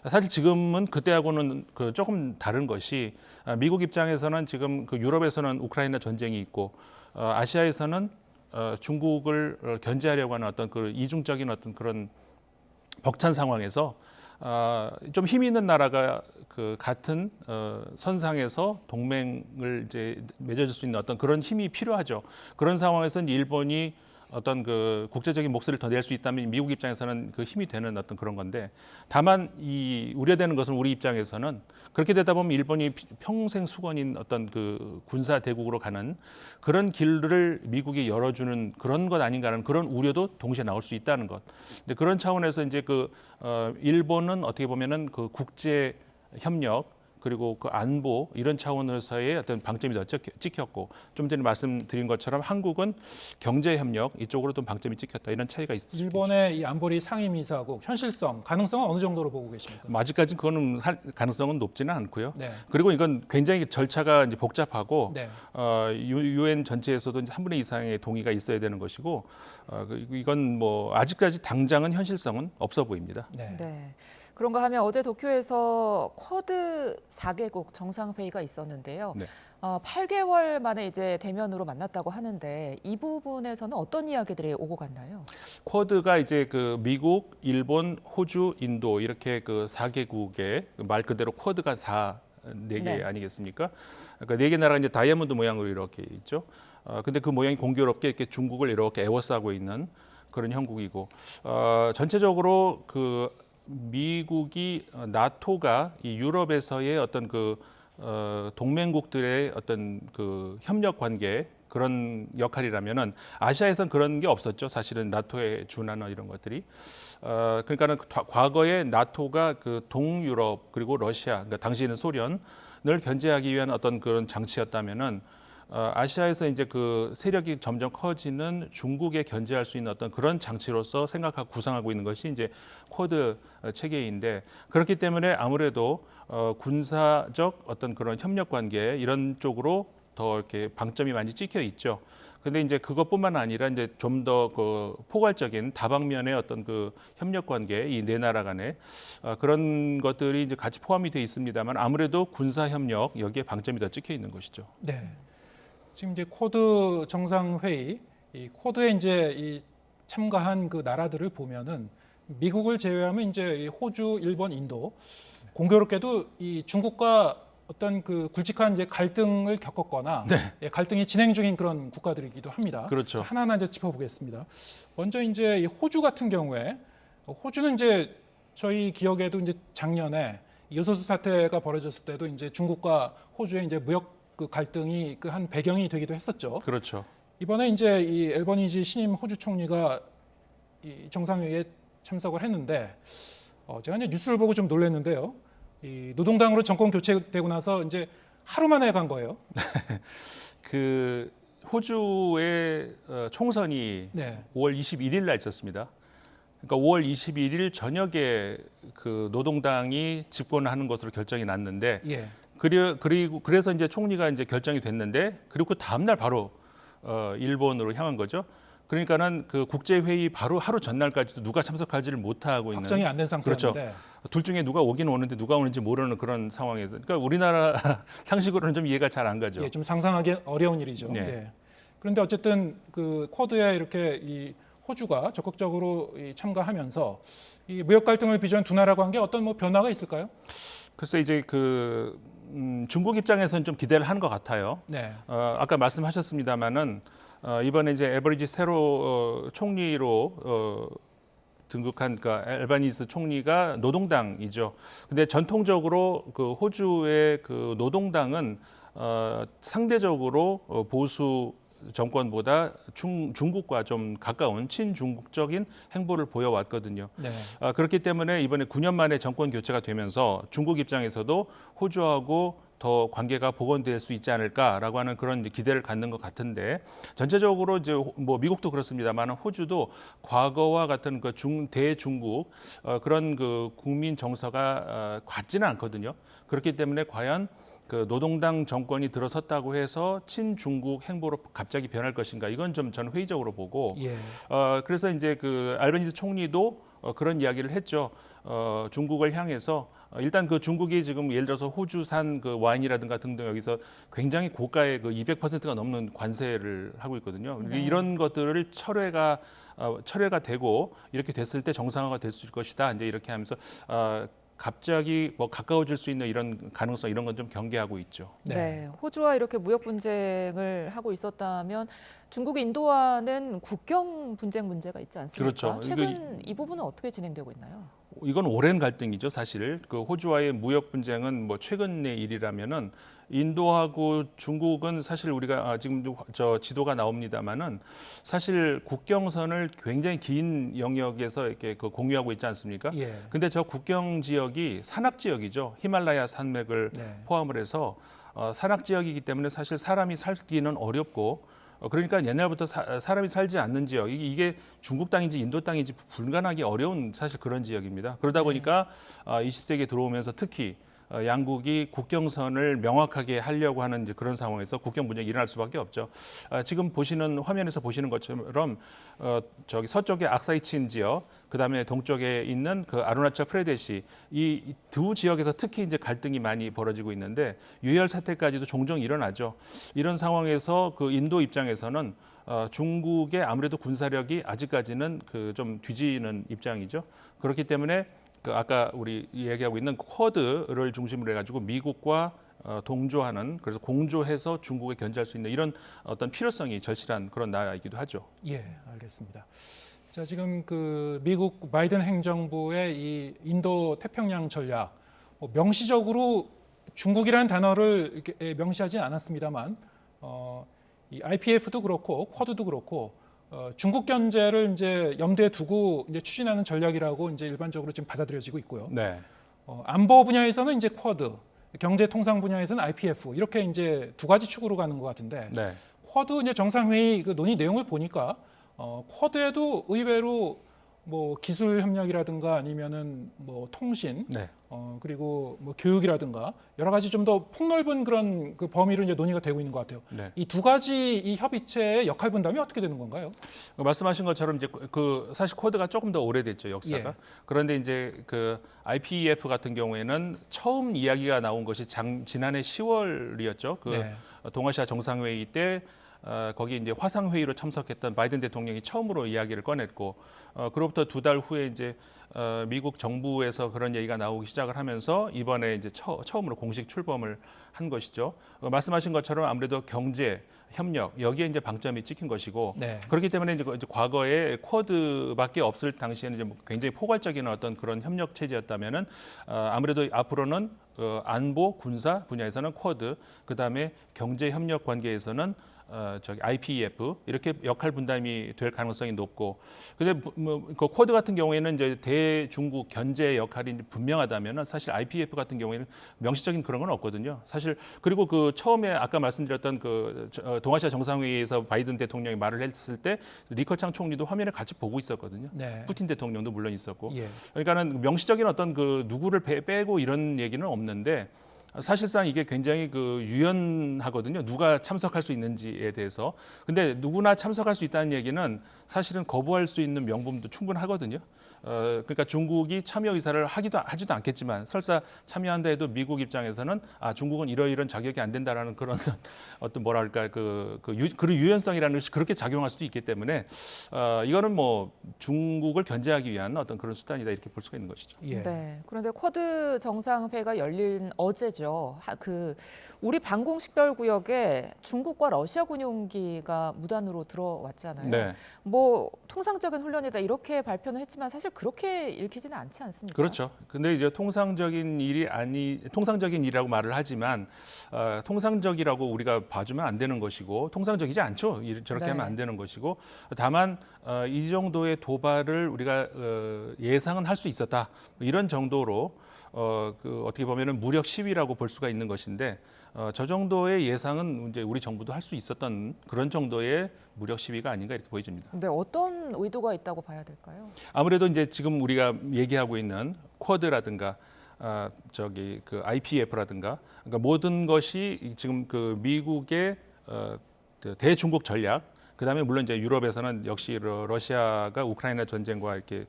사실 지금은 그때하고는 그 조금 다른 것이 미국 입장에서는 지금 그 유럽에서는 우크라이나 전쟁이 있고 아시아에서는 중국을 견제하려고 하는 어떤 그 이중적인 어떤 그런 벅찬 상황에서 좀 힘 있는 나라가 그 같은 선상에서 동맹을 이제 맺어줄 수 있는 어떤 그런 힘이 필요하죠. 그런 상황에서는 일본이 어떤 그 국제적인 목소리를 더 낼 수 있다면 미국 입장에서는 그 힘이 되는 어떤 그런 건데, 다만 이 우려되는 것은 우리 입장에서는 그렇게 되다 보면 일본이 평생 수건인 어떤 그 군사 대국으로 가는 그런 길을 미국이 열어주는 그런 것 아닌가라는 그런 우려도 동시에 나올 수 있다는 것. 근데 그런 차원에서 이제 그 일본은 어떻게 보면은 그 국제 협력 그리고 그 안보 이런 차원에서의 어떤 방점이 더 찍혔고, 좀 전에 말씀드린 것처럼 한국은 경제 협력 이쪽으로 좀 방점이 찍혔다, 이런 차이가 있습니다.
일본의 이 안보리 상임이사국 현실성, 가능성은 어느 정도로 보고 계십니까?
아직까지 그거는 가능성은 높지는 않고요.
네.
그리고 이건 굉장히 절차가 이제 복잡하고
네.
UN 전체에서도 이제 3분의 2 이상의 동의가 있어야 되는 것이고 이건 뭐 아직까지 당장은 현실성은 없어 보입니다.
네.
네. 그런가 하면 어제 도쿄에서 쿼드 4개국 정상회의가 있었는데요.
네.
8개월 만에 이제 대면으로 만났다고 하는데 이 부분에서는 어떤 이야기들이 오고 갔나요?
쿼드가 이제 그 미국, 일본, 호주, 인도 이렇게 그 4개국의 말 그대로 쿼드가 4개
네.
아니겠습니까? 그러니까 4개 나라가 이제 다이아몬드 모양으로 이렇게 있죠. 근데 그 모양이 공교롭게 이렇게 중국을 이렇게 에워싸고 있는 그런 형국이고, 전체적으로 그 미국이 나토가 이 유럽에서의 어떤 그 동맹국들의 어떤 그 협력 관계 그런 역할이라면은 아시아에선 그런 게 없었죠. 사실은 나토에 준하는 이런 것들이. 그러니까는 과거에 나토가 그 동유럽 그리고 러시아, 그러니까 당시에는 소련을 견제하기 위한 어떤 그런 장치였다면은 아시아에서 이제 그 세력이 점점 커지는 중국에 견제할 수 있는 어떤 그런 장치로서 생각하고 구상하고 있는 것이 이제 쿼드 체계인데 그렇기 때문에 아무래도 군사적 어떤 그런 협력 관계 이런 쪽으로 더 이렇게 방점이 많이 찍혀 있죠. 근데 이제 그것뿐만 아니라 이제 좀 더 그 포괄적인 다방면의 어떤 그 협력 관계 이 네 나라 간에 그런 것들이 이제 같이 포함이 돼 있습니다만 아무래도 군사 협력 여기에 방점이 더 찍혀 있는 것이죠.
네. 지금 이제 쿼드 정상회의, 이 쿼드에 이제 이 참가한 그 나라들을 보면은 미국을 제외하면 이제 호주, 일본, 인도 공교롭게도 이 중국과 어떤 그 굵직한 이제 갈등을 겪었거나 예, 갈등이 진행 중인 그런 국가들이기도 합니다.
그렇죠.
하나하나 이제 짚어보겠습니다. 먼저 이제 이 호주 같은 경우에 호주는 이제 저희 기억에도 이제 작년에 요소수 사태가 벌어졌을 때도 이제 중국과 호주의 이제 무역 그 갈등이 그 한 배경이 되기도 했었죠.
그렇죠.
이번에 이제 이 앨버니지 신임 호주 총리가 이 정상회의에 참석을 했는데 제가 이제 뉴스를 보고 좀 놀랐는데요. 이 노동당으로 정권 교체되고 나서 이제 하루 만에 간 거예요.
그 호주의 총선이
네.
5월 21일 날 있었습니다. 그러니까 5월 21일 저녁에 그 노동당이 집권하는 것으로 결정이 났는데
예.
그래서 이제 총리가 이제 결정이 됐는데 그리고 그 다음 날 바로 일본으로 향한 거죠. 그러니까는 그 국제회의 바로 하루 전날까지도 누가 참석할지를 못하고 있는
확정이 안 된 상태였는데
그렇죠. 둘 중에 누가 오긴 오는데 누가 오는지 모르는 그런 상황에서 그러니까 우리나라 상식으로는 좀 이해가 잘 안 가죠.
예, 좀 상상하기 어려운 일이죠.
네.
예. 그런데 어쨌든 그 쿼드에 이렇게 이 호주가 적극적으로 참가하면서 이 무역 갈등을 빚어낸 두 나라 관계 어떤 뭐 변화가 있을까요?
글쎄 이제 그 중국 입장에서는 좀 기대를 하는 것 같아요.
네.
아까 말씀하셨습니다마는 이번에 이제 에버리지 새로 총리로 등극한 그러니까 앨바니스 총리가 노동당이죠. 근데 전통적으로 그 호주의 그 노동당은 상대적으로 보수 정권보다 중국과 좀 가까운 친중국적인 행보를 보여왔거든요.
네.
그렇기 때문에 이번에 9년 만에 정권 교체가 되면서 중국 입장에서도 호주하고 더 관계가 복원될 수 있지 않을까라고 하는 그런 기대를 갖는 것 같은데 전체적으로 이제 뭐 미국도 그렇습니다만 호주도 과거와 같은 그 대중국 그런 그 국민 정서가 같지는 않거든요. 그렇기 때문에 과연 그 노동당 정권이 들어섰다고 해서 친중국 행보로 갑자기 변할 것인가 이건 좀 저는 회의적으로 보고
예.
그래서 이제 그 알베니스 총리도 그런 이야기를 했죠. 중국을 향해서 일단 그 중국이 지금 예를 들어서 호주산 그 와인이라든가 등등 여기서 굉장히 고가의 그 200%가 넘는 관세를 하고 있거든요.
네.
이런 것들을 철회가 되고 이렇게 됐을 때 정상화가 될 수 있을 것이다. 이제 이렇게 하면서 갑자기 뭐 가까워질 수 있는 이런 가능성 이런 건 좀 경계하고 있죠.
네, 호주와 이렇게 무역 분쟁을 하고 있었다면 중국 인도와는 국경 분쟁 문제가 있지 않습니까?
그렇죠.
최근 이 부분은 어떻게 진행되고 있나요?
이건 오랜 갈등이죠, 사실. 그 호주와의 무역 분쟁은 뭐 최근의 일이라면은 인도하고 중국은 사실 우리가 지금 저 지도가 나옵니다만은 사실 국경선을 굉장히 긴 영역에서 이렇게 그 공유하고 있지 않습니까?
예.
근데 저 국경 지역이 산악 지역이죠. 히말라야 산맥을 포함을 해서 산악 지역이기 때문에 사실 사람이 살기는 어렵고 그러니까 옛날부터 사람이 살지 않는 지역 이게 중국 땅인지 인도 땅인지 불가능하기 어려운 사실 그런 지역입니다. 그러다 보니까 20세기에 들어오면서 특히 양국이 국경선을 명확하게 하려고 하는 이제 그런 상황에서 국경 분쟁이 일어날 수밖에 없죠. 지금 보시는 화면에서 보시는 것처럼 저기 서쪽에 악사이친 지역, 그다음에 동쪽에 있는 그 아루나철 프레데시 이 두 지역에서 특히 이제 갈등이 많이 벌어지고 있는데 유혈 사태까지도 종종 일어나죠. 이런 상황에서 그 인도 입장에서는 중국의 아무래도 군사력이 아직까지는 그 좀 뒤지는 입장이죠. 그렇기 때문에 그 아까 우리 얘기하고 있는 쿼드를 중심으로 해가지고 미국과 동조하는 그래서 공조해서 중국에 견제할 수 있는 이런 어떤 필요성이 절실한 그런 나라이기도 하죠.
예, 알겠습니다. 자, 지금 그 미국 바이든 행정부의 이 인도 태평양 전략 명시적으로 중국이라는 단어를 이렇게 명시하지 않았습니다만 이 IPF도 그렇고 쿼드도 그렇고 중국 견제를 이제 염두에 두고 이제 추진하는 전략이라고 이제 일반적으로 지금 받아들여지고 있고요.
네.
안보 분야에서는 이제 쿼드, 경제 통상 분야에서는 IPF 이렇게 이제 두 가지 축으로 가는 것 같은데
네.
쿼드 이제 정상회의 그 논의 내용을 보니까 쿼드에도 의외로 뭐 기술 협력이라든가 아니면은 뭐 통신,
네.
그리고 뭐 교육이라든가 여러 가지 좀 더 폭넓은 그런 그 범위로 이제 논의가 되고 있는 것 같아요.
네.
이 두 가지 이 협의체의 역할 분담이 어떻게 되는 건가요?
말씀하신 것처럼 이제 그 사실 쿼드가 조금 더 오래됐죠, 역사가.
예.
그런데 이제 그 IPEF 같은 경우에는 처음 이야기가 나온 것이 지난해 10월이었죠. 그
네.
동아시아 정상회의 때 거기 이제 화상 회의로 참석했던 바이든 대통령이 처음으로 이야기를 꺼냈고 그로부터 2달 후에 이제 미국 정부에서 그런 얘기가 나오기 시작을 하면서 이번에 이제 처음으로 공식 출범을 한 것이죠. 말씀하신 것처럼 아무래도 경제 협력 여기에 이제 방점이 찍힌 것이고
네.
그렇기 때문에 이제 과거에 쿼드밖에 없을 당시에는 이제 굉장히 포괄적인 어떤 그런 협력 체제였다면은 아무래도 앞으로는 안보 군사 분야에서는 쿼드, 그 다음에 경제 협력 관계에서는 IPEF 이렇게 역할 분담이 될 가능성이 높고, 근데 그 쿼드 같은 경우에는 이제 대중국 견제 역할이 분명하다면은 사실 IPEF 같은 경우에는 명시적인 그런 건 없거든요. 사실 그리고 그 처음에 아까 말씀드렸던 그 동아시아 정상회의에서 바이든 대통령이 말을 했을 때 리커창 총리도 화면을 같이 보고 있었거든요.
네.
푸틴 대통령도 물론 있었고,
예.
그러니까는 명시적인 어떤 그 누구를 빼고 이런 얘기는 없는데. 사실상 이게 굉장히 그 유연하거든요. 누가 참석할 수 있는지에 대해서. 근데 누구나 참석할 수 있다는 얘기는 사실은 거부할 수 있는 명분도 충분하거든요. 그러니까 중국이 참여 의사를 하지도 않겠지만 설사 참여한다 해도 미국 입장에서는 중국은 이러이런 자격이 안 된다라는 그런 어떤 뭐랄까 그 유연성이라는 것이 그렇게 작용할 수도 있기 때문에 이거는 뭐 중국을 견제하기 위한 어떤 그런 수단이다 이렇게 볼 수가 있는 것이죠.
예.
네. 그런데 쿼드 정상회의가 열린 어제죠. 우리 방공 식별구역에 중국과 러시아 군용기가 무단으로 들어왔잖아요.
네.
뭐 통상적인 훈련이다 이렇게 발표는 했지만 사실 그렇게 읽히지는 않지 않습니까?
그렇죠. 근데 이제 통상적인 일이라고 말을 하지만 통상적이라고 우리가 봐주면 안 되는 것이고 통상적이지 않죠. 저렇게
네.
하면 안 되는 것이고 다만 이 정도의 도발을 우리가 예상은 할 수 있었다. 이런 정도로 어떻게 보면은 무력 시위라고 볼 수가 있는 것인데 저 정도의 예상은 이제 우리 정부도 할 수 있었던 그런 정도의 무력 시위가 아닌가 이렇게 보여집니다.
근데 어떤 의도가 있다고 봐야 될까요?
아무래도 이제 지금 우리가 얘기하고 있는 쿼드라든가 그 IPEF라든가 그러니까 모든 것이 지금 그 미국의 대중국 전략, 그다음에 물론 이제 유럽에서는 역시 러시아가 우크라이나 전쟁과 이렇게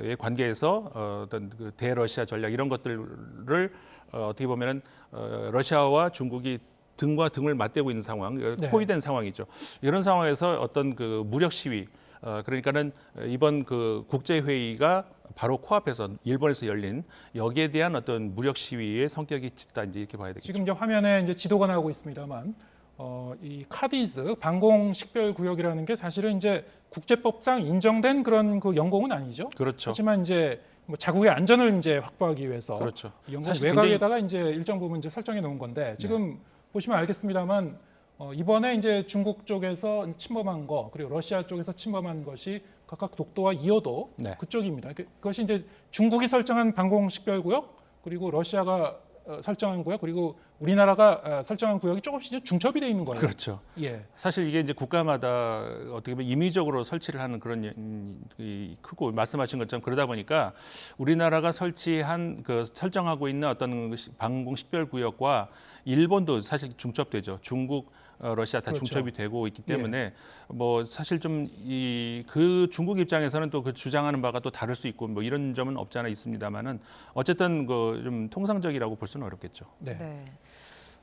의 관계에서 어떤 그 대러시아 전략 이런 것들을 어떻게 보면은 러시아와 중국이 등과 등을 맞대고 있는 상황,
네.
포위된 상황이죠. 이런 상황에서 어떤 그 무력 시위, 그러니까는 이번 그 국제 회의가 바로 코앞에서 일본에서 열린 여기에 대한 어떤 무력 시위의 성격이 짙다 이제 이렇게 봐야 되겠죠.
지금 이제 화면에 이제 지도가 나오고 있습니다만 이 카디즈 방공 식별 구역이라는 게 사실은 이제 국제법상 인정된 그런 그 영공은 아니죠.
그렇죠.
하지만 이제 뭐 자국의 안전을 이제 확보하기 위해서
그렇죠.
영공
사실
외곽에다가 이제 일정 부분 이제 설정해 놓은 건데 지금 보시면 알겠습니다만 이번에 이제 중국 쪽에서 침범한 거 그리고 러시아 쪽에서 침범한 것이 각각 독도와 이어도
네.
그쪽입니다. 그것이 이제 중국이 설정한 방공 식별 구역 그리고 러시아가 설정한 구역 그리고 우리나라가 설정한 구역이 조금씩 이제 중첩이 돼 있는 거예요.
그렇죠.
예.
사실 이게 이제 국가마다 어떻게 보면 임의적으로 설치를 하는 그런 크고 말씀하신 것처럼 그러다 보니까 우리나라가 설치한 그 설정하고 있는 어떤 방공 식별 구역과 일본도 사실 중첩되죠. 중국, 러시아 다
그렇죠.
중첩이 되고 있기 때문에 뭐 사실 좀 그 중국 입장에서는 또 그 주장하는 바가 또 다를 수 있고 뭐 이런 점은 없지 않아 있습니다만은 어쨌든 그 좀 통상적이라고 볼 수는 어렵겠죠.
네.
네.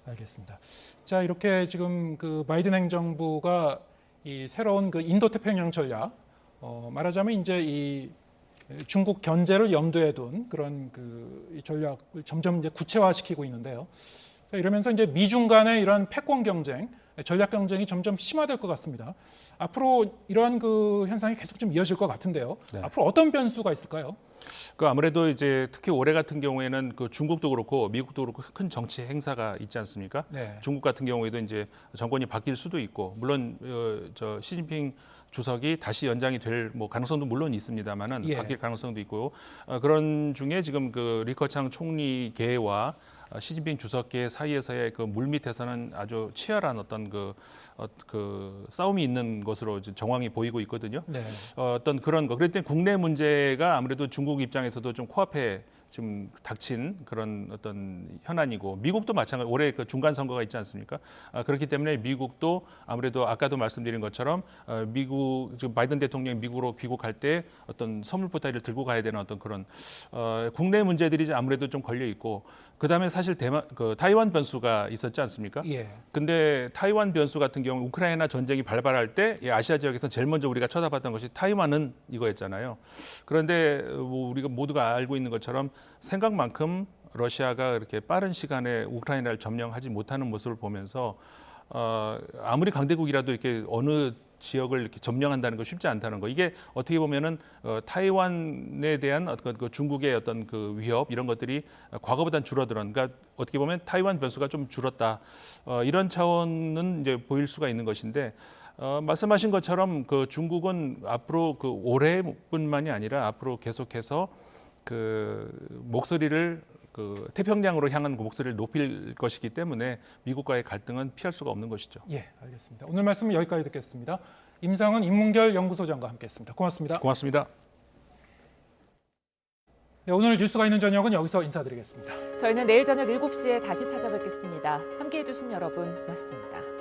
알겠습니다. 자, 이렇게 지금 그 바이든 행정부가 이 새로운 그 인도 태평양 전략 말하자면 이제 이 중국 견제를 염두에 둔 그런 그 전략을 점점 이제 구체화시키고 있는데요. 자, 이러면서 이제 미중 간의 이런 패권 경쟁 전략 경쟁이 점점 심화될 것 같습니다. 앞으로 이러한 그 현상이 계속 좀 이어질 것 같은데요.
네.
앞으로 어떤 변수가 있을까요?
그 아무래도 이제 특히 올해 같은 경우에는 그 중국도 그렇고 미국도 그렇고 큰 정치 행사가 있지 않습니까?
네.
중국 같은 경우에도 이제 정권이 바뀔 수도 있고 물론 저 시진핑 주석이 다시 연장이 될 뭐 가능성도 물론 있습니다만은
예.
바뀔 가능성도 있고 그런 중에 지금 그 리커창 총리계와 시진핑 주석계 사이에서의 그 물밑에서는 아주 치열한 어떤 그 싸움이 있는 것으로 정황이 보이고 있거든요.
네.
어떤 그런 거. 그럴 때 국내 문제가 아무래도 중국 입장에서도 좀 코앞에 지금 닥친 그런 어떤 현안이고 미국도 마찬가지. 올해 그 중간 선거가 있지 않습니까? 그렇기 때문에 미국도 아무래도 아까도 말씀드린 것처럼 미국 지금 바이든 대통령이 미국으로 귀국할 때 어떤 선물 보따리를 들고 가야 되는 어떤 그런 국내 문제들이 아무래도 좀 걸려 있고 그다음에 사실 타이완 변수가 있었지 않습니까?
예.
근데 타이완 변수 같은 경우 우크라이나 전쟁이 발발할 때 아시아 지역에서 제일 먼저 우리가 쳐다봤던 것이 타이완은 이거였잖아요. 그런데 뭐 우리가 모두가 알고 있는 것처럼 생각만큼 러시아가 이렇게 빠른 시간에 우크라이나를 점령하지 못하는 모습을 보면서 아무리 강대국이라도 이렇게 어느 지역을 이렇게 점령한다는 거 쉽지 않다는 거. 이게 어떻게 보면은 타이완에 대한 그 중국의 어떤 그 위협 이런 것들이 과거보다는 줄어들은. 그러니까 어떻게 보면 타이완 변수가 좀 줄었다. 이런 차원은 이제 보일 수가 있는 것인데. 말씀하신 것처럼 그 중국은 앞으로 그 올해뿐만이 아니라 앞으로 계속해서 그 목소리를 그 태평양으로 향한 그 목소리를 높일 것이기 때문에 미국과의 갈등은 피할 수가 없는 것이죠.
예, 알겠습니다. 오늘 말씀은 여기까지 듣겠습니다. 임상은 인문결 연구소장과 함께했습니다. 고맙습니다.
고맙습니다.
네, 오늘 뉴스가 있는 저녁은 여기서 인사드리겠습니다.
저희는 내일 저녁 7시에 다시 찾아뵙겠습니다. 함께해 주신 여러분 고맙습니다.